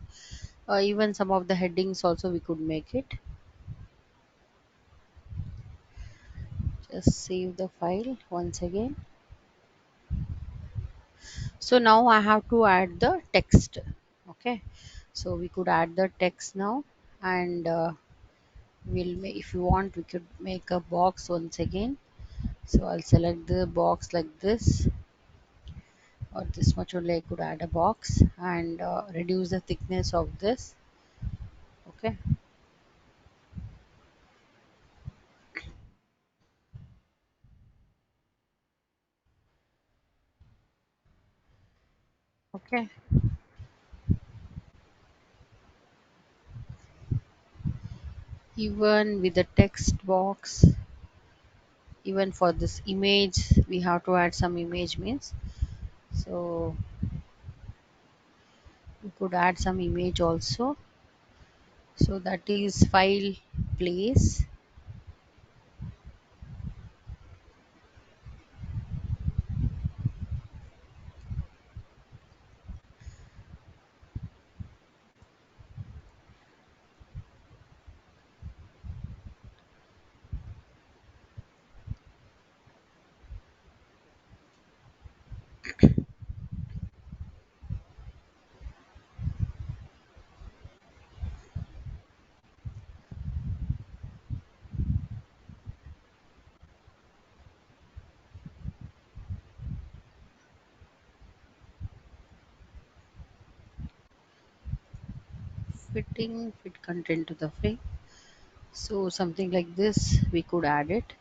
even some of the headings also we could make it. Just save the file once again. So now I have to add the text. Okay, so we could add the text now, and if you want we could make a box once again. So I'll select the box like this, or this much only I could add a box, and reduce the thickness of this. Okay, okay, even with the text box, even for this image we have to add some image means. So we could add some image also. So that is file place. Fitting fit content to the frame. So something like this we could add it.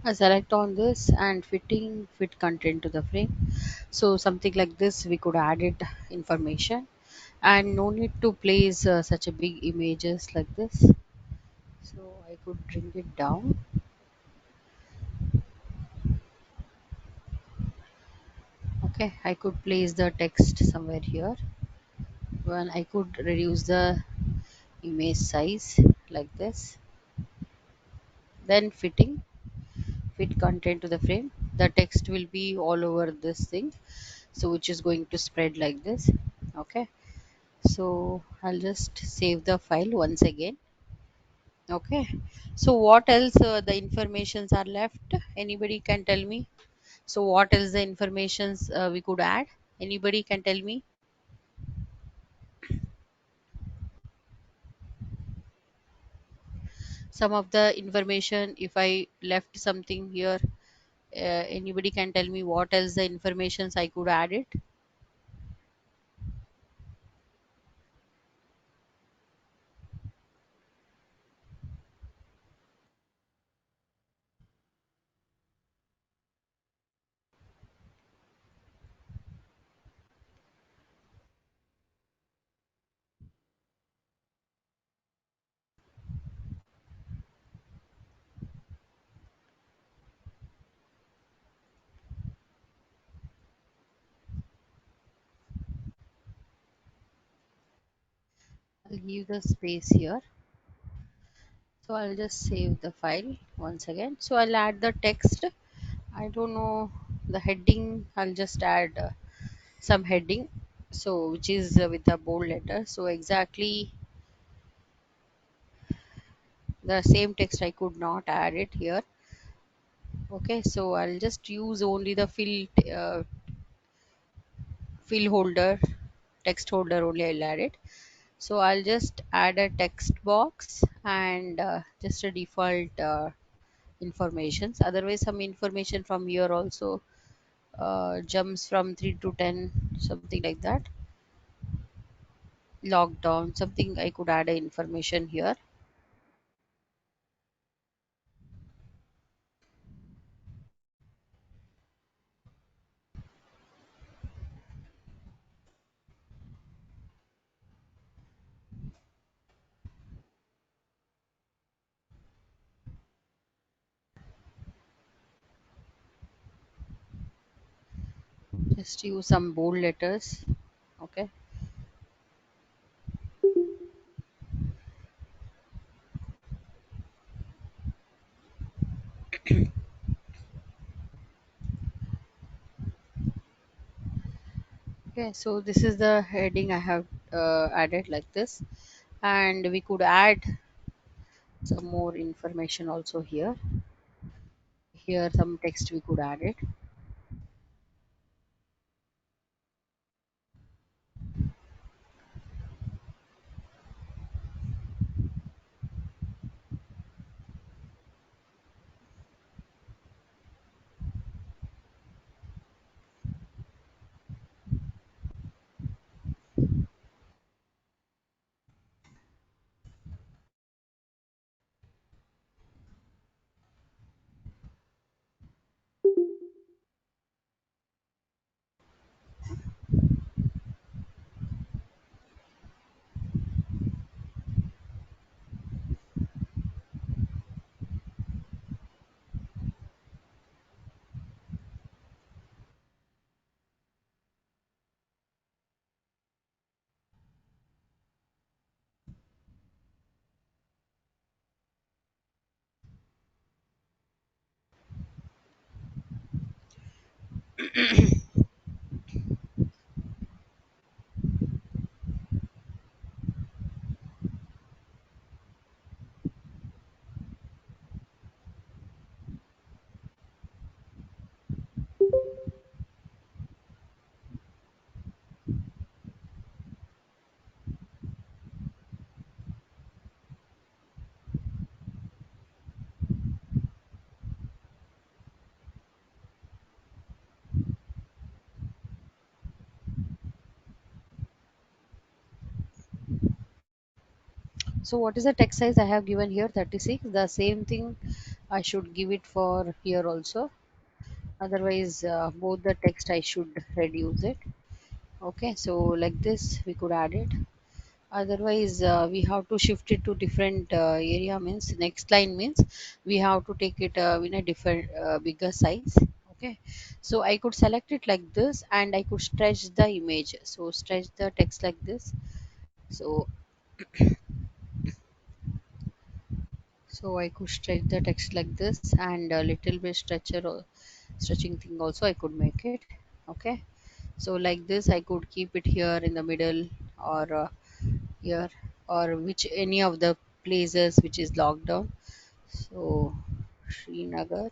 I select on this and fitting fit content to the frame. So something like this we could add it information, and no need to place such a big images like this. So I could bring it down. Okay, I could place the text somewhere here. Well, I could reduce the image size like this. Then fitting fit content to the frame. The text will be all over this thing, so which is going to spread like this. Okay, so I'll just save the file once again. Okay, so what else the informations are left? Anybody can tell me? So what else the informations we could add? Anybody can tell me? Some of the information, if I left something here, anybody can tell me what else the informations I could add it? I'll give the space here. So I'll just save the file once again. So I'll add the text. I don't know. the heading, I'll just add some heading, so which is with a bold letter. So exactly the same text I could not add it here. Okay, so I'll just use only the fill holder, text holder only. I'll add it. So I'll just add a text box and just a default informations. Otherwise, some information from here also jumps from 3 to 10, something like that. Lockdown, something I could add a information here. Just use some bold letters. Okay. Okay. So this is the heading I have added like this, and we could add some more information also here. Here, some text we could add it. So what is the text size I have given here? 36. The same thing I should give it for here also. Otherwise, both the text I should reduce it. Okay, so like this we could add it. Otherwise, we have to shift it to different area. Means next line means we have to take it in a different bigger size. Okay, so I could select it like this, and I could stretch the image. So stretch the text like this. So I could stretch the text like this, and a little bit stretching thing also I could make it. Okay, so like this I could keep it here in the middle, or here, or which any of the places which is locked down. So Srinagar.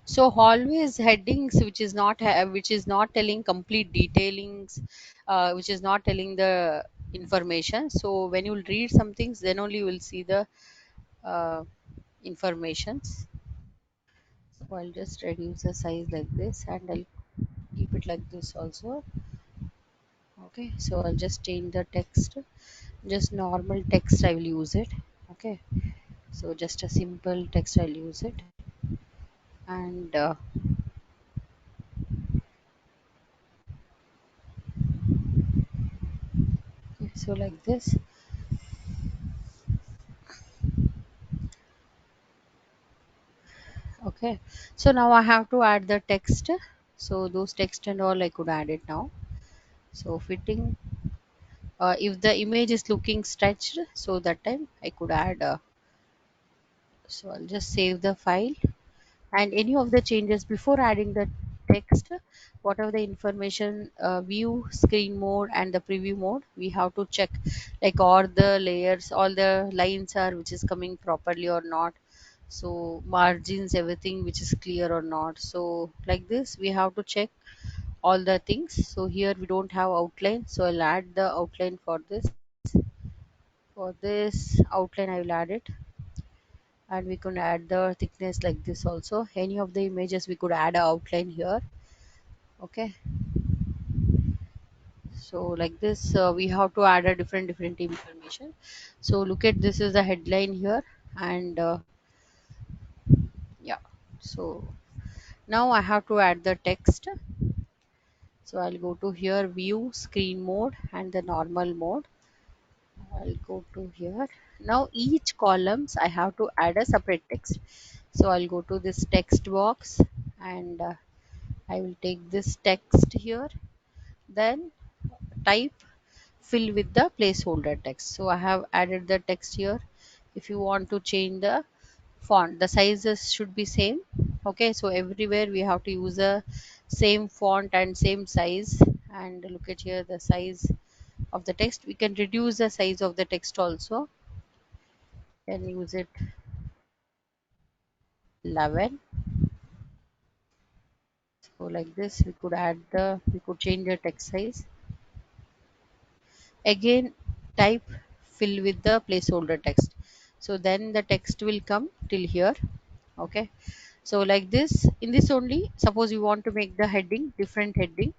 So always headings which is not telling complete detailings, which is not telling the information. So when you will read some things, then only you will see the uh, informations. So I'll just reduce the size like this, and I'll keep it like this also. Okay, so I'll just change the text, just normal text I will use it. Okay, so just a simple text I'll use it, and So like this. Okay, so now I have to add the text. So those text and all I could add it now. So fitting, if the image is looking stretched, so that time I could add. So I'll just save the file, and any of the changes before adding the text, whatever the information, view, screen mode, and the preview mode, we have to check like all the layers, all the lines are which is coming properly or not. So margins, everything which is clear or not. So like this we have to check all the things. So here we don't have outline, so I'll add the outline for this. For this outline I will add it, and we can add the thickness like this also. Any of the images we could add a outline here. Okay, so like this, we have to add a different information. So look at, this is the headline here, and yeah. So now I have to add the text. So I'll go to here, view, screen mode, and the normal mode. I'll go to here. Now each columns I have to add a separate text. So I'll go to this text box, and I will take this text here. Then type, fill with the placeholder text. So I have added the text here. If you want to change the font, the sizes should be same. Okay, so everywhere we have to use the same font and same size. And look at here, the size of the text, we can reduce the size of the text also. Can use it 11. So like this we could add the, we could change the text size. Again, type, fill with the placeholder text. So then the text will come till here. Okay, so like this, in this only, suppose you want to make the heading different heading.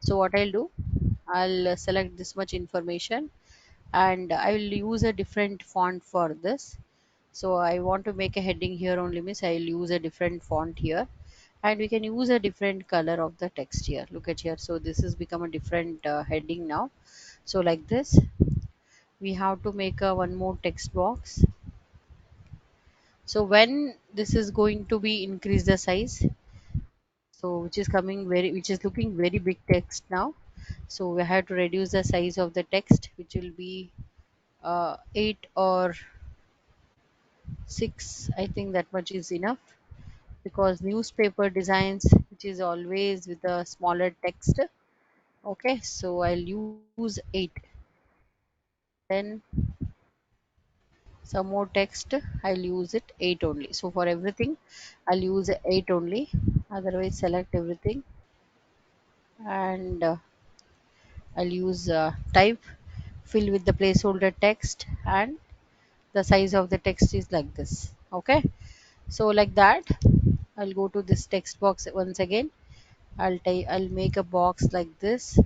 So what I'll do, I'll select this much information, and I will use a different font for this. So I want to make a heading here only, means I'll use a different font here, and we can use a different color of the text here. Look at here, so this has become a different heading now. So like this, we have to make a one more text box. So when this is going to be increase the size, so which is coming very, which is looking very big text now. So we have to reduce the size of the text, which will be 8 or 6. I think that much is enough, because newspaper designs which is always with a smaller text. Okay, so I'll use 8. Then some more text, I'll use it 8 only. So for everything I'll use 8 only. Otherwise select everything, and I'll use type, fill with the placeholder text, and the size of the text is like this. Okay, so like that, I'll go to this text box once again. I'll make a box like this,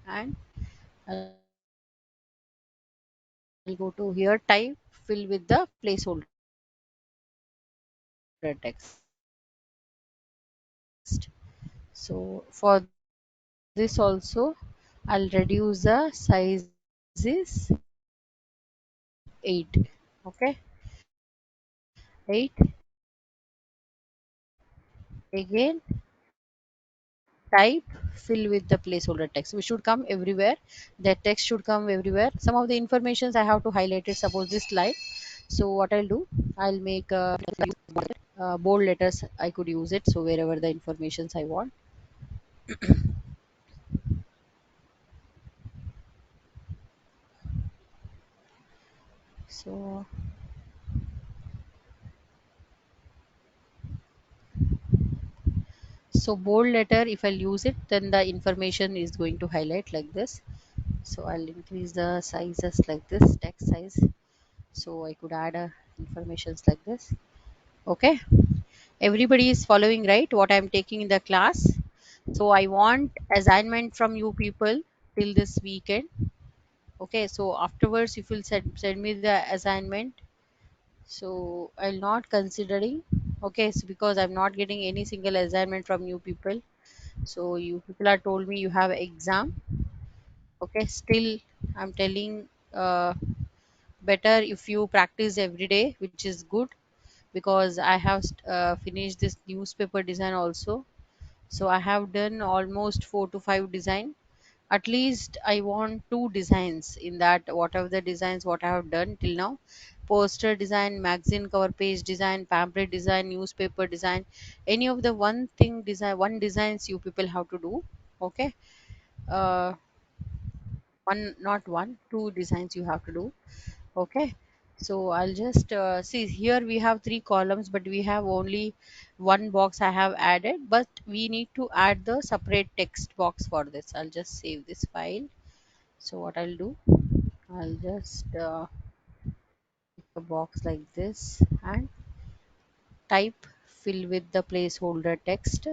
and I'll go to here, type, fill with the placeholder text. So for this also, I'll reduce the sizes 8. Okay, 8. Again, type, fill with the placeholder text. We should come everywhere. The text should come everywhere. Some of the informations I have to highlight it. Suppose this slide. So what I'll do, I'll make bold letters. I could use it. So wherever the informations I want. So bold letter, if I'll use it, then the information is going to highlight like this. So I'll increase the sizes like this, text size. So I could add informations like this. Okay, everybody is following right what I'm taking in the class. So I want assignment from you people till this weekend. Okay, so afterwards if you'll send me the assignment, so I'll not considering. Okay, so because I'm not getting any single assignment from you people. So you people are told me you have exam. Okay, still I'm telling better if you practice every day, which is good, because I have finished this newspaper design also. So I have done almost 4 to 5 design. At least I want 2 designs in that, whatever the designs what I have done till now: poster design, magazine cover page design, pamphlet design, newspaper design. Any of the one thing design, one designs you people have to do. Okay. uh One, not one, 2 designs you have to do. Okay. So I'll just see here we have 3 columns, but we have only one box I have added, but we need to add the separate text box for this. I'll just save this file. So what I'll do, I'll just make a box like this and type fill with the placeholder text,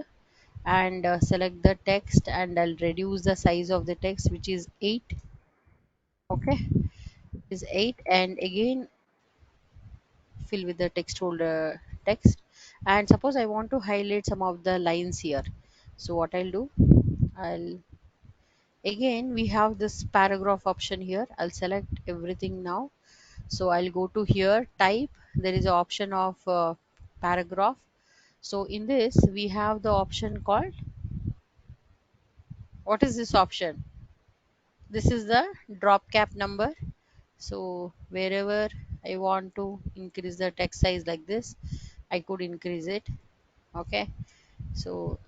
and select the text, and I'll reduce the size of the text, which is 8. Okay, is 8, and again fill with the text holder text. And suppose I want to highlight some of the lines here. So what I'll do, I'll again we have this paragraph option here. I'll select everything now. So I'll go to here, type, there is an option of paragraph. So in this we have the option called, what is this option? This is the drop cap number. So wherever I want to increase the text size like this, I could increase it. Okay. So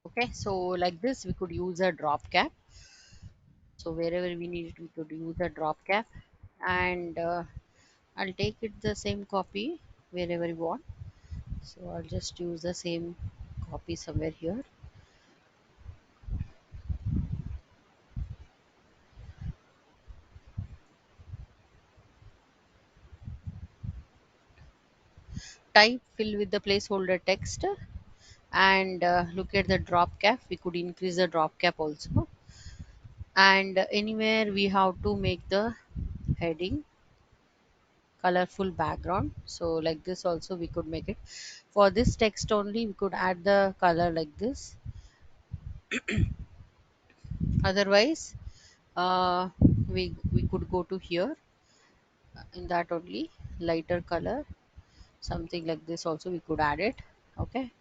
okay, so like this we could use a drop cap. So wherever we need it, we could use a drop cap. And I'll take it the same copy wherever you want. So I'll just use the same copy somewhere here. Type fill with the placeholder text, and look at the drop cap. We could increase the drop cap also. And anywhere we have to make the heading colorful background. So like this also we could make it. For this text only we could add the color like this. Otherwise, uh, we could go to here, in that only lighter color, something like this also we could add it. Okay.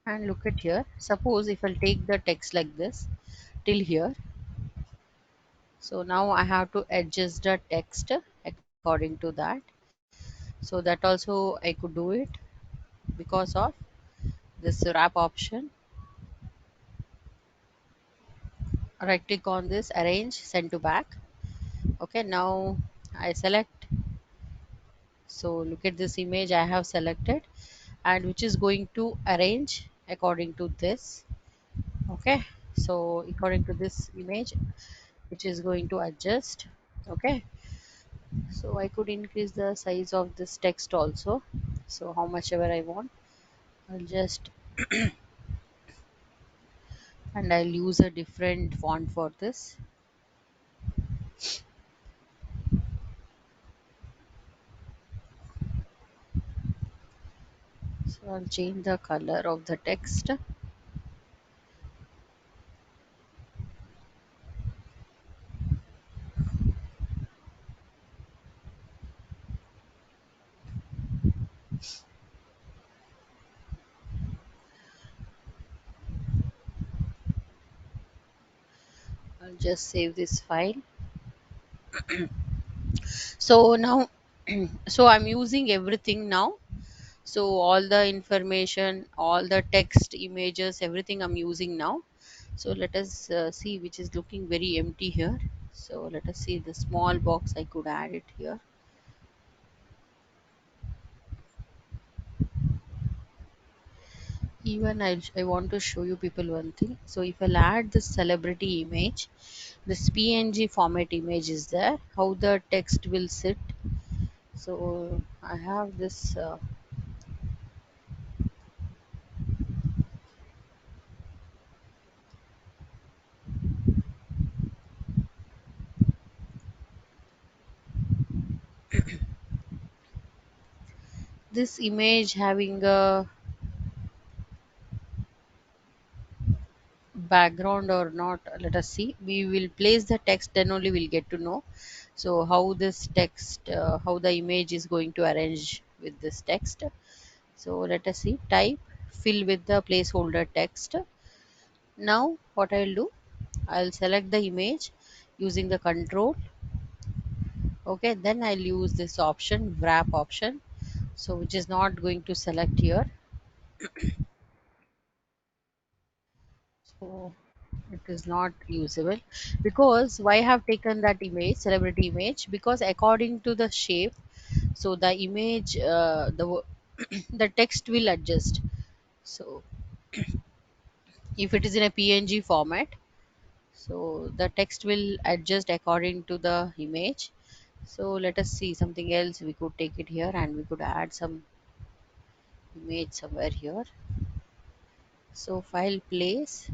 And look at here, suppose if I'll take the text like this till here. So now I have to adjust the text according to that. So that also I could do it because of this wrap option. Right click on this, arrange, send to back. Okay, now I select. So look at this image I have selected, and which is going to arrange according to this. Okay. So according to this image, which is going to adjust. Okay. So I could increase the size of this text also. So how much ever I want, I'll just, and I'll use a different font for this. So I'll change the color of the text. I'll just save this file. So now, so I'm using everything now. So all the information, all the text, images, everything I'm using now. So let us see which is looking very empty here. So let us see the small box I could add it here. Even I want to show you people one thing. So if I'll add this celebrity image, this PNG format image is there, how the text will sit. So I have this image having a background or not. Let us see, we will place the text, then only we'll get to know. So how this text, how the image is going to arrange with this text. So let us see, type fill with the placeholder text. Now what I'll do, I'll select the image using the control. Okay, then I'll use this option, wrap option, so which is not going to select here. So it is not usable, because why I have taken that image, celebrity image, because according to the shape, so the image, the text will adjust. So if it is in a PNG format, so the text will adjust according to the image. So let us see something else, we could take it here and we could add some image somewhere here. So file place.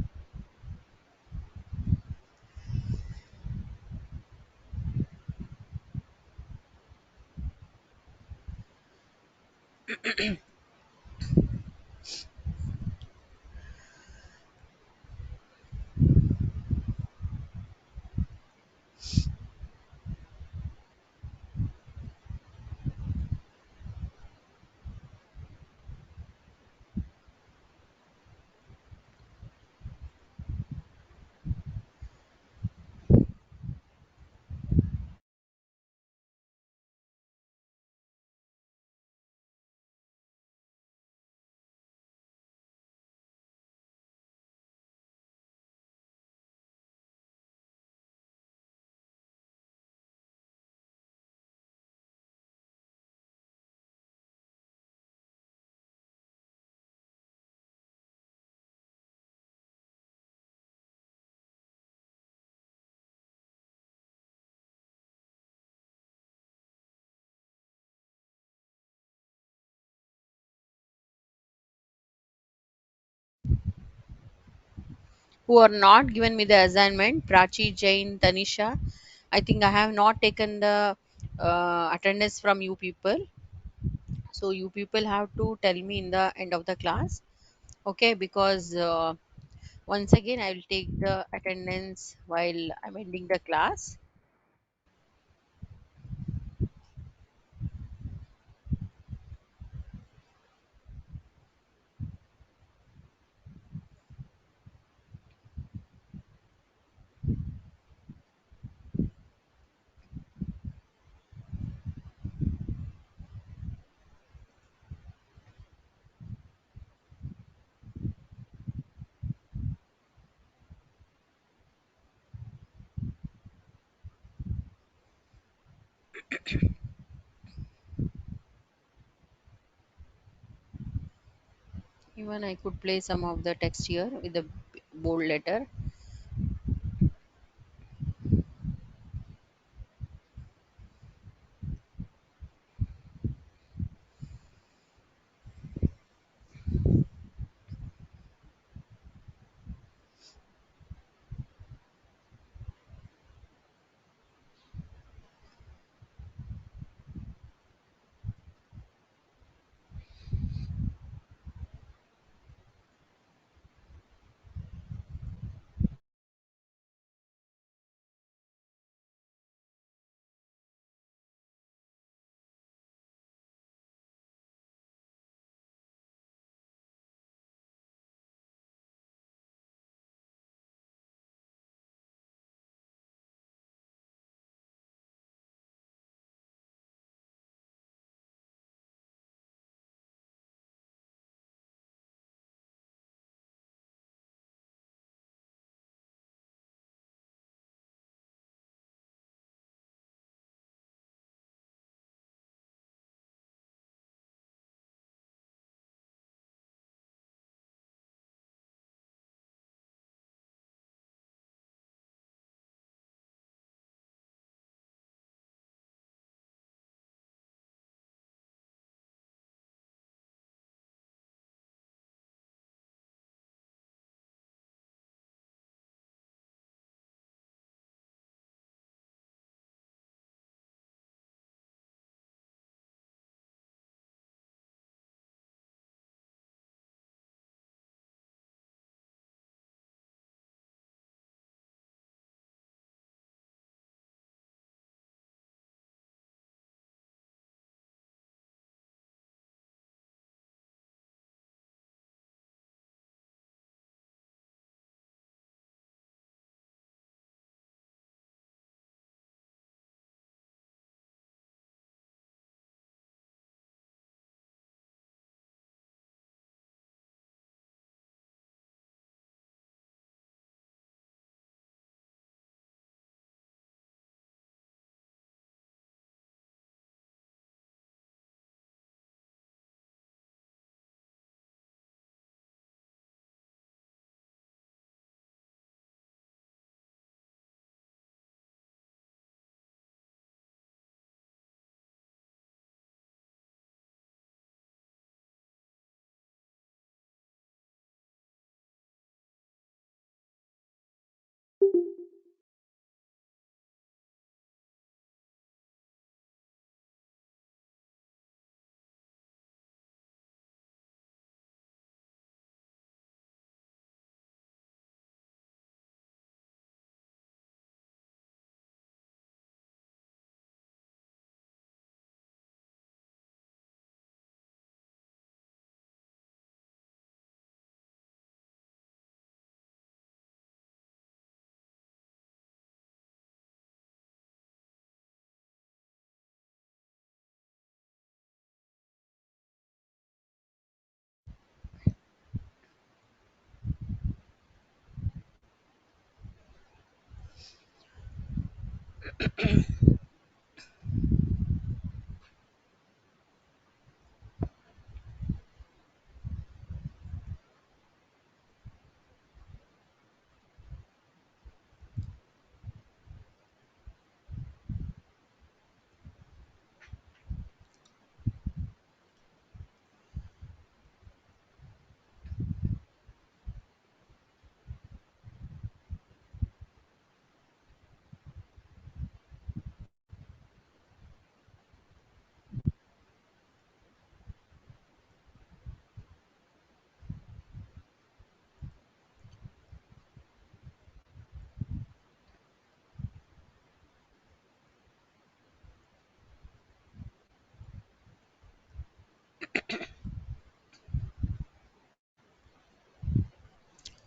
Who are not given me the assignment, Prachi, Jain, Tanisha, I think I have not taken the attendance from you people. So you people have to tell me in the end of the class. Okay, because once again I will take the attendance while I'm ending the class. Even I could place some of the text here with the bold letter.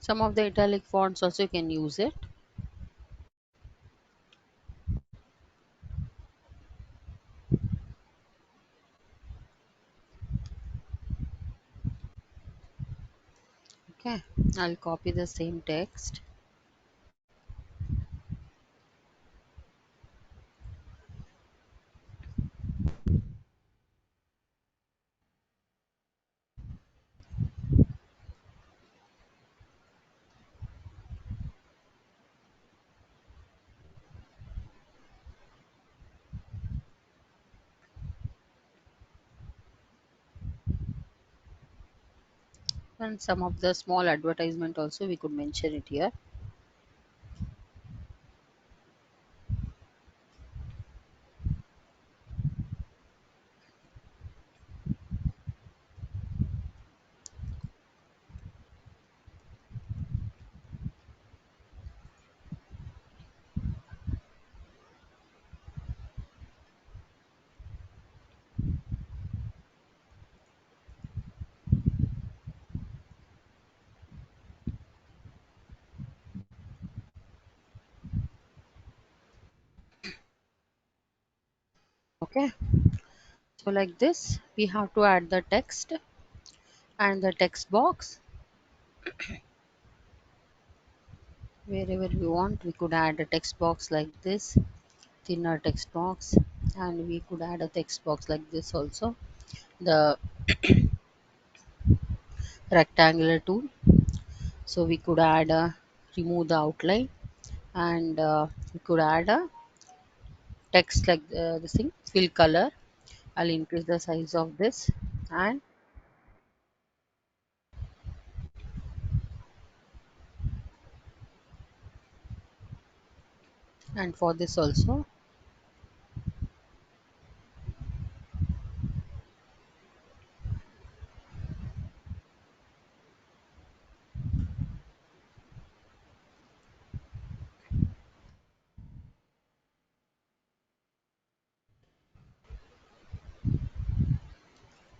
Some of the italic fonts also you can use it. Okay, I'll copy the same text. And some of the small advertisement also we could mention it here. Okay, so like this we have to add the text and the text box. Wherever we want we could add a text box like this, thinner text box, and we could add a text box like this also, the rectangular tool. So we could add a remove the outline, and we could add a text like this thing, fill color. I'll increase the size of this, and for this also.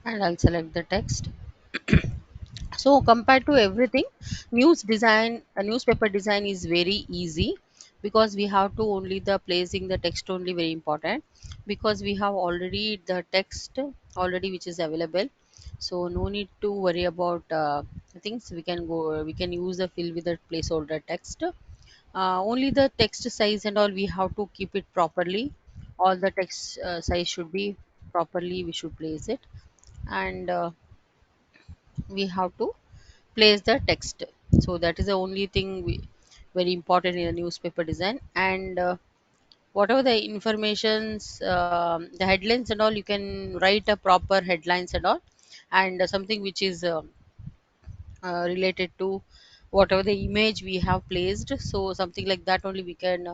And I'll select the text. So compared to everything, a newspaper design is very easy, because we have to only the placing the text only very important, because we have already the text already which is available. So no need to worry about things. We can use the fill with the placeholder text. Only the text size and all we have to keep it properly. All the text size should be properly, we should place it. And we have to place the text. So that is the only thing very important in a newspaper design. And whatever the informations, the headlines and all, you can write a proper headlines and all, and something which is related to whatever the image we have placed. So something like that only we can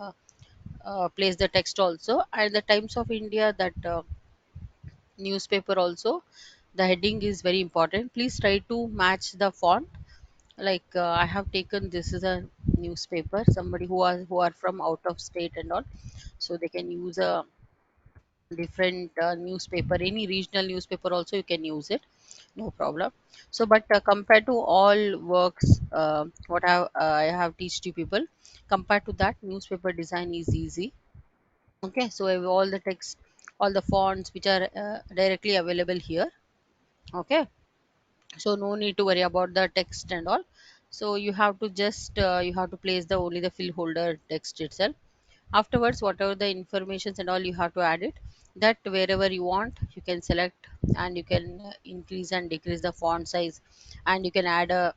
place the text also. And the Times of India, that newspaper also, the heading is very important. Please try to match the font. Like I have taken, this is a newspaper, somebody who are from out of state and all, so they can use a different newspaper, any regional newspaper also you can use it, no problem. So but compared to all works, I have teach to people, compared to that, newspaper design is easy. Okay, so I have all the text, all the fonts which are directly available here. Okay, so no need to worry about the text and all. So you have to just you have to place the only the fill holder text itself. Afterwards, whatever the informations and all, you have to add it, that wherever you want you can select, and you can increase and decrease the font size, and you can add a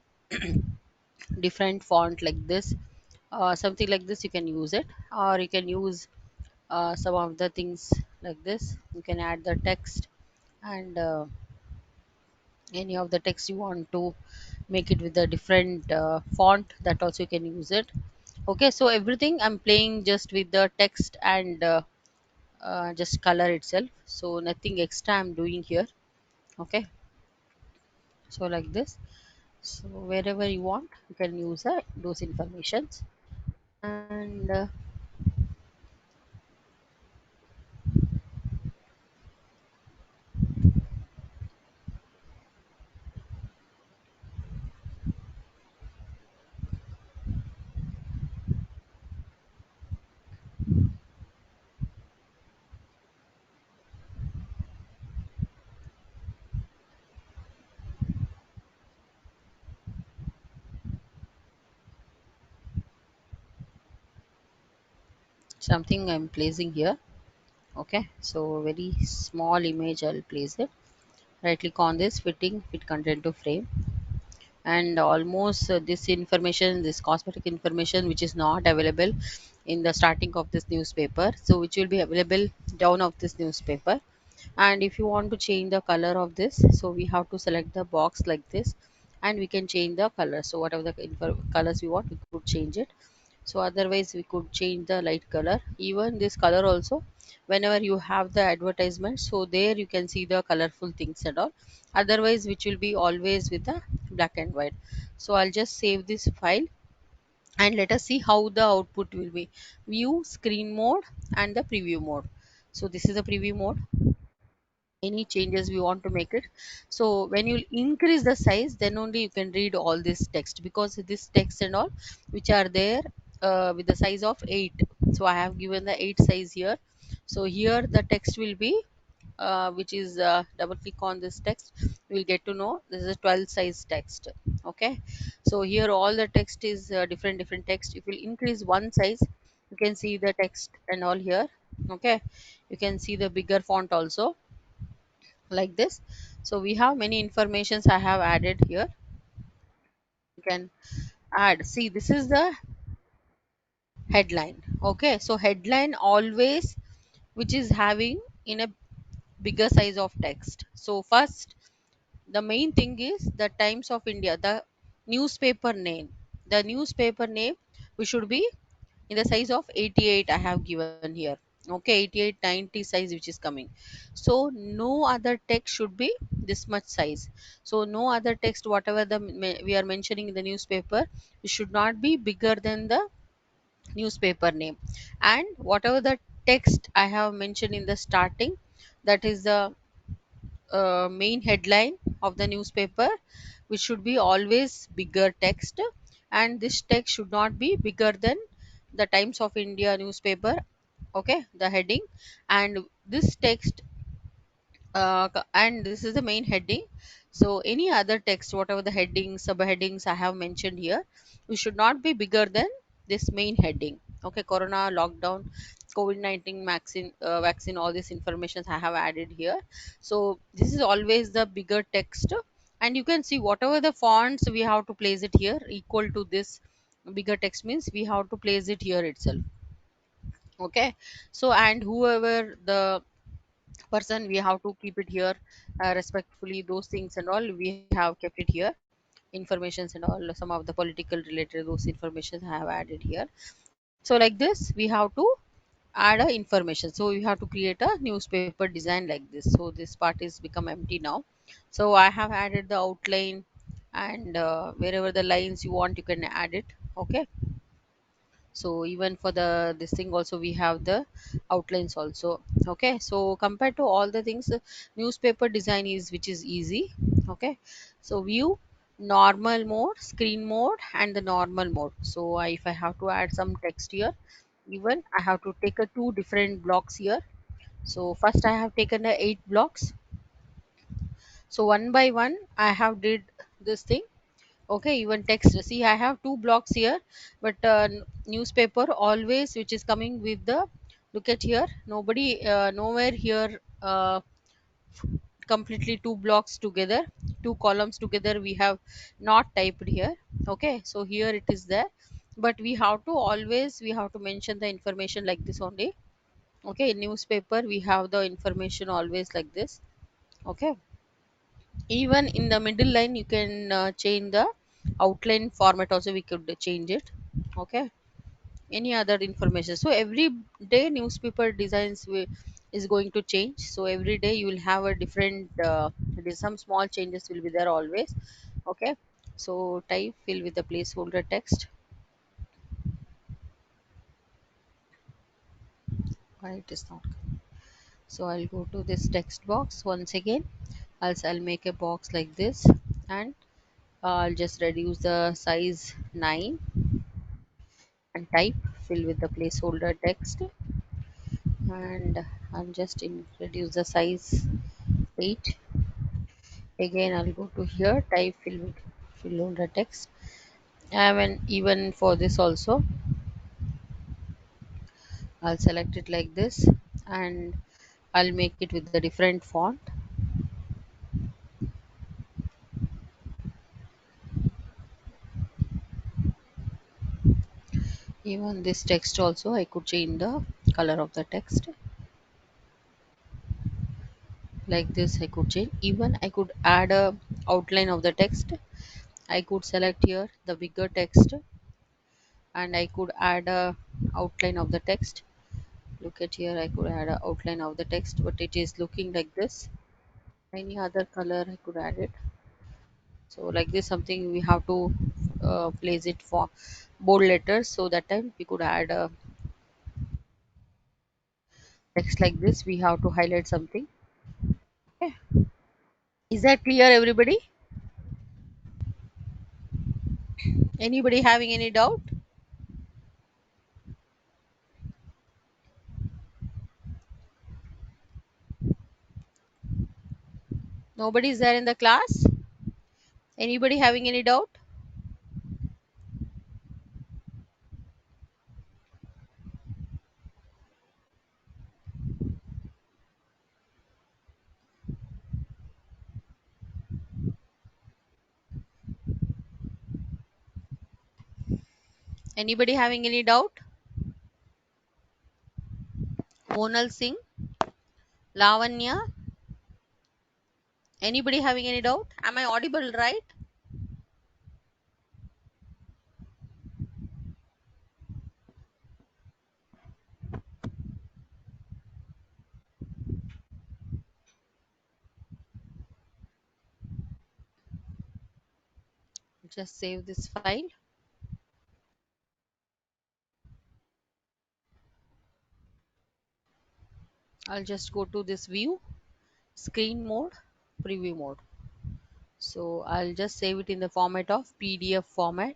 different font like this, something like this you can use it, or you can use some of the things like this. You can add the text, and any of the text you want to make it with a different font, that also you can use it. Okay, so everything I'm playing just with the text and just color itself, so nothing extra I'm doing here. Okay, so like this. So wherever you want you can use those informations. And something I'm placing here. Okay, so very small image I'll place it. Right click on this, fitting fit content to frame, and almost this information, this cosmetic information which is not available in the starting of this newspaper, so which will be available down of this newspaper. And if you want to change the color of this, so we have to select the box like this, and we can change the color. So whatever the colors we want, we could change it. So otherwise we could change the light color, even this color also. Whenever you have the advertisement, so there you can see the colorful things and all. Otherwise which will be always with the black and white. So I'll just save this file, and let us see how the output will be. View, screen mode, and the preview mode. So this is the preview mode. Any changes we want to make it. So when you increase the size, then only you can read all this text, because this text and all which are there with the size of 8. So I have given the 8 size here. So here the text will be which is double click on this text, you will get to know this is a 12 size text. Okay, so here all the text is different text. If you increase one size, you can see the text and all here. Okay, you can see the bigger font also, like this. So we have many informations I have added here. You can add, see, this is the headline. Okay, so headline always which is having in a bigger size of text. So first, the main thing is the Times of India, the newspaper name. The newspaper name we should be in the size of 88 I have given here. Okay, 88 90 size which is coming. So no other text should be this much size. So no other text whatever we are mentioning in the newspaper, it should not be bigger than the newspaper name. And whatever the text I have mentioned in the starting, that is the main headline of the newspaper, which should be always bigger text. And this text should not be bigger than the Times of India newspaper. Okay, the heading. And this text and this is the main heading. So any other text whatever the headings subheadings I have mentioned here, we should not be bigger than this main heading. Okay, corona, lockdown, COVID-19 vaccine, all these informations I have added here. So this is always the bigger text. And you can see whatever the fonts we have to place it here equal to this bigger text, means we have to place it here itself. Okay, so and whoever the person, we have to keep it here respectfully, those things and all we have kept it here. Informations and all, some of the political related those information I have added here. So like this we have to add a information. So you have to create a newspaper design like this. So this part is become empty now. So I have added the outline, and wherever the lines you want you can add it. Okay, so even for the this thing also we have the outlines also. Okay, so compared to all the things, newspaper design is which is easy. Okay, so view, normal mode, screen mode, and the normal mode. So if I have to add some text here, even I have to take a two different blocks here. So first I have taken the 8 blocks. So one by one I have did this thing. Okay, even text, see I have two blocks here, but newspaper always which is coming with the, look at here, nobody nowhere here completely two blocks together, two columns together we have not typed here. Okay, so here it is there, but we have to always, we have to mention the information like this only. Okay, in newspaper we have the information always like this. Okay, even in the middle line you can change the outline format also, we could change it. Okay, any other information, so every day newspaper designs is going to change, so every day you will have a different some small changes will be there always. Okay, so type fill with the placeholder text. Why it is not coming? So I'll go to this text box once again, else I'll make a box like this, and I'll just reduce the size 9 and type fill with the placeholder text, and I'll just reduce the size 8. Again I'll go to here, type fill on the text. And even for this also I'll select it like this, and I'll make it with the different font. Even this text also I could change the color of the text like this, I could change. Even I could add a outline of the text. I could select here the bigger text, and I could add a outline of the text. Look at here, I could add a outline of the text, but it is looking like this. Any other color I could add it. So like this, something we have to place it for bold letters, so that time we could add a text like this, we have to highlight something. Okay, is that clear everybody? Anybody having any doubt? Nobody is there in the class? Anybody having any doubt? Anybody having any doubt? Monal Singh, Lavanya, anybody having any doubt? Am I audible right? Just save this file. I'll just go to this view, screen mode, preview mode. So I'll just save it in the format of PDF format.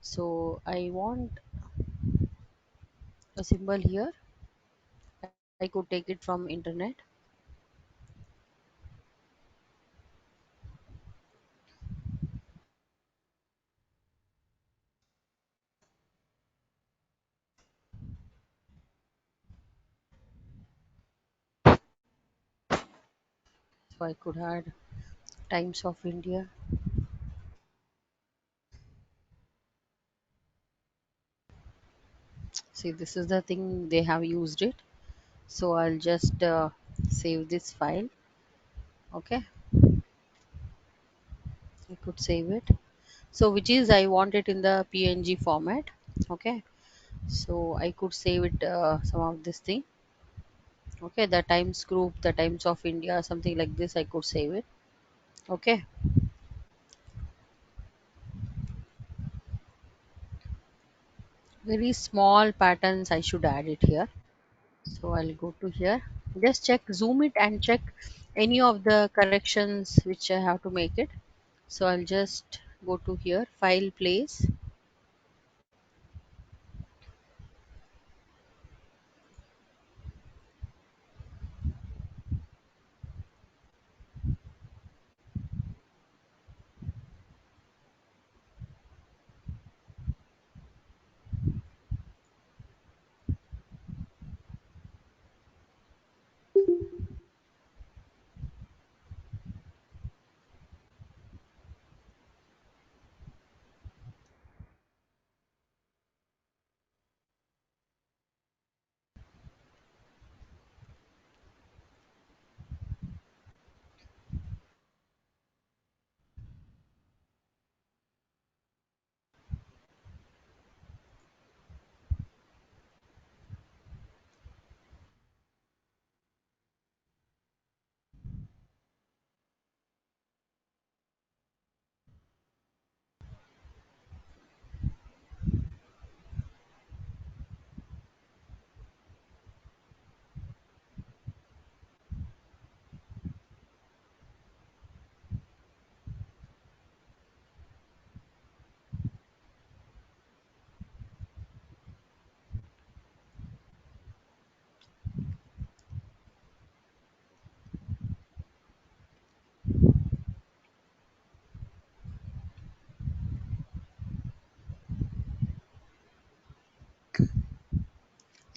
So I want a symbol here. I could take it from internet. So I could add Times of India. See, this is the thing they have used it. So I'll just save this file. Okay, I could save it. So which is I want it in the PNG format. Okay, so I could save it some of this thing. Okay, the Times Group, the Times of India, something like this, I could save it. Okay, very small patterns I should add it here. So I'll go to here, just check, zoom it and check any of the corrections which I have to make it. So I'll just go to here, file, place.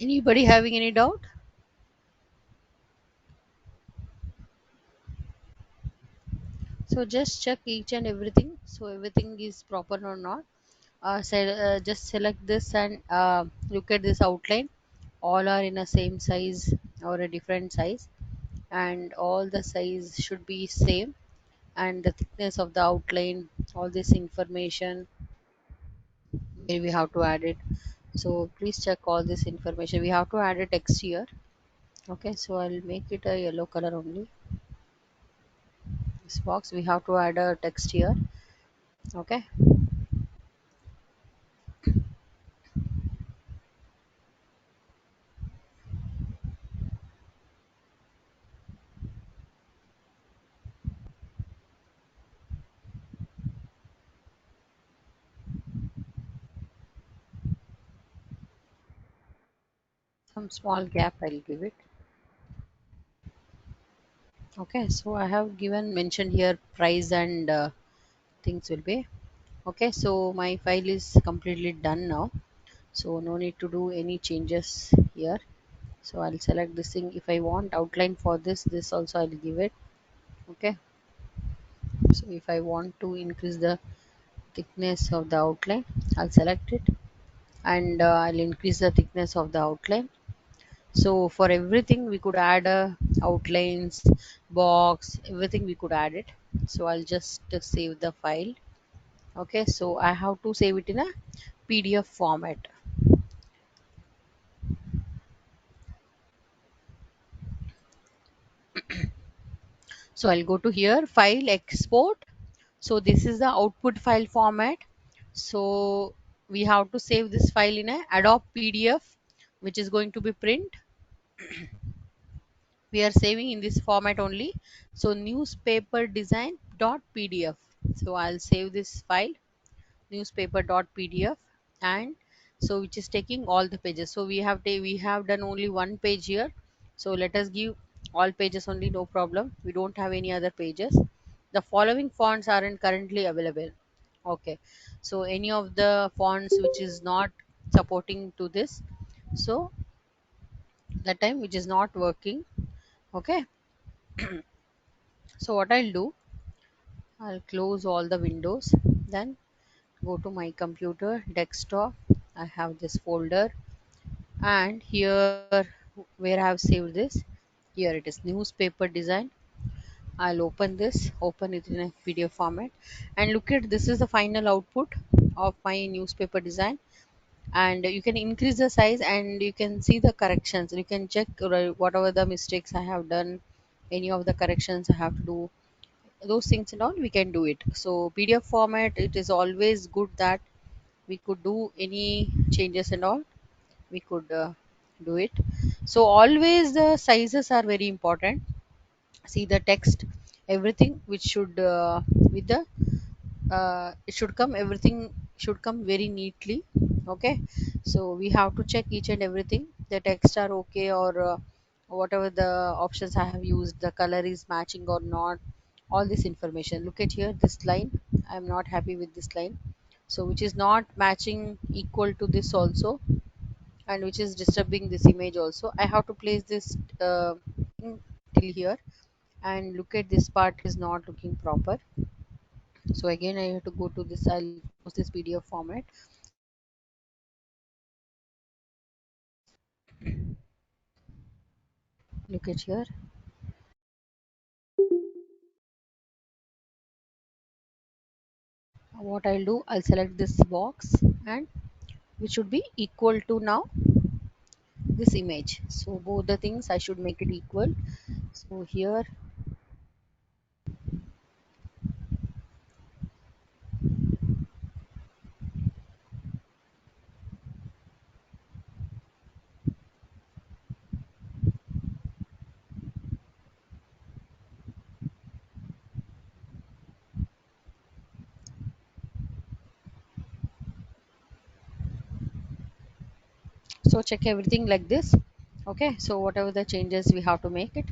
Anybody having any doubt? So just check each and everything. So everything is proper or not. Just select this and look at this outline. All are in a same size or a different size, and all the size should be same, and the thickness of the outline, all this information where we have to add it. So please check all this information. We have to add a text here. Okay, so I'll make it a yellow color only. This box we have to add a text here. Okay, some small gap I'll give it. Okay, so I have given mentioned here price and things will be okay. So my file is completely done now, so no need to do any changes here. So I'll select this thing. If I want outline for this also I'll give it. Okay, so if I want to increase the thickness of the outline, I'll select it, and I'll increase the thickness of the outline. So for everything we could add outlines, box, everything we could add it. So I'll just save the file. Okay, so I have to save it in a PDF format. So I'll go to here, file, export. So this is the output file format. So we have to save this file in a Adobe PDF, which is going to be print. We are saving in this format only. So newspaper design dot PDF. So I'll save this file, newspaper dot PDF, and so which is taking all the pages. So we have done only one page here. So let us give all pages only, no problem. We don't have any other pages. The following fonts aren't currently available. Okay, so any of the fonts which is not supporting to this, so that time which is not working. Okay, so what I'll do, I'll close all the windows, then go to my computer desktop. I have this folder, and here where I have saved this, here it is, newspaper design. I'll open this, open it in a PDF format, and look at this is the final output of my newspaper design. And you can increase the size and you can see the corrections. You can check whatever the mistakes I have done, any of the corrections I have to do, those things and all we can do it. So PDF format, it is always good that we could do any changes and all, we could do it. So always the sizes are very important. See the text, everything which should with the it should come, everything should come very neatly. Okay, so we have to check each and everything, the text are okay, or whatever the options I have used, the color is matching or not, all this information. Look at here, this line, I'm not happy with this line, so which is not matching equal to this also, and which is disturbing this image also. I have to place this thing till here, and look at this part is not looking proper. So again I have to go to this, I'll close this PDF format. Look at here, what I'll do, I'll select this box, and which should be equal to now this image. So both the things I should make it equal. So here, so check everything like this. Okay, so whatever the changes we have to make it,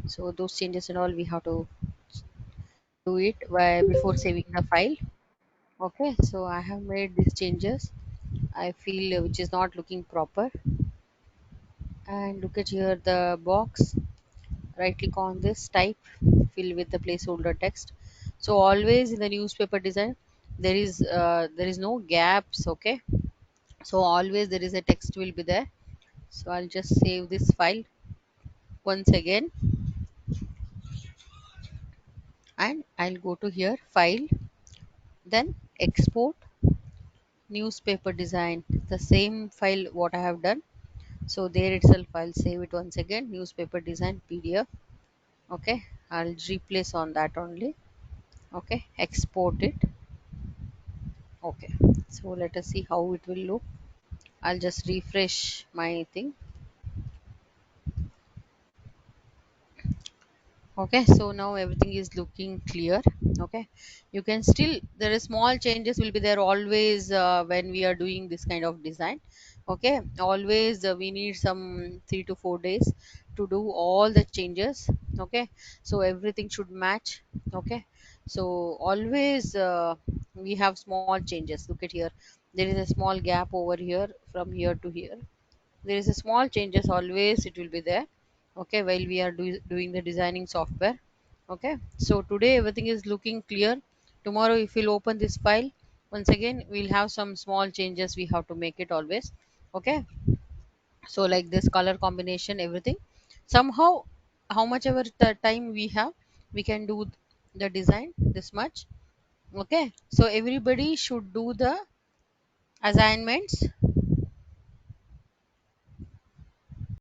so those changes and all we have to do it before saving the file. Okay, so I have made these changes, I feel which is not looking proper. And look at here the box, right click on this, type, fill with the placeholder text. So always in the newspaper design there is no gaps, okay? So always there is a text will be there. So I'll just save this file once again, and I'll go to here, file, then export newspaper design, the same file what I have done. So there itself I'll save it once again, newspaper design PDF. Okay, I'll replace on that only. Okay, export it. Okay, so let us see how it will look. I'll just refresh my thing. Okay, so now everything is looking clear. Okay, you can still, there is small changes will be there always when we are doing this kind of design. Okay, always we need some 3 to 4 days to do all the changes. Okay, so everything should match. Okay, so always we have small changes. Look at here, there is a small gap over here from here to here. There is a small changes, always it will be there. Okay, while we are doing the designing software. Okay, so today everything is looking clear. Tomorrow if we'll open this file once again, we'll have some small changes we have to make it always. Okay, so like this color combination, everything, somehow how much ever the time we have, we can do the design this much. Okay, so everybody should do the assignments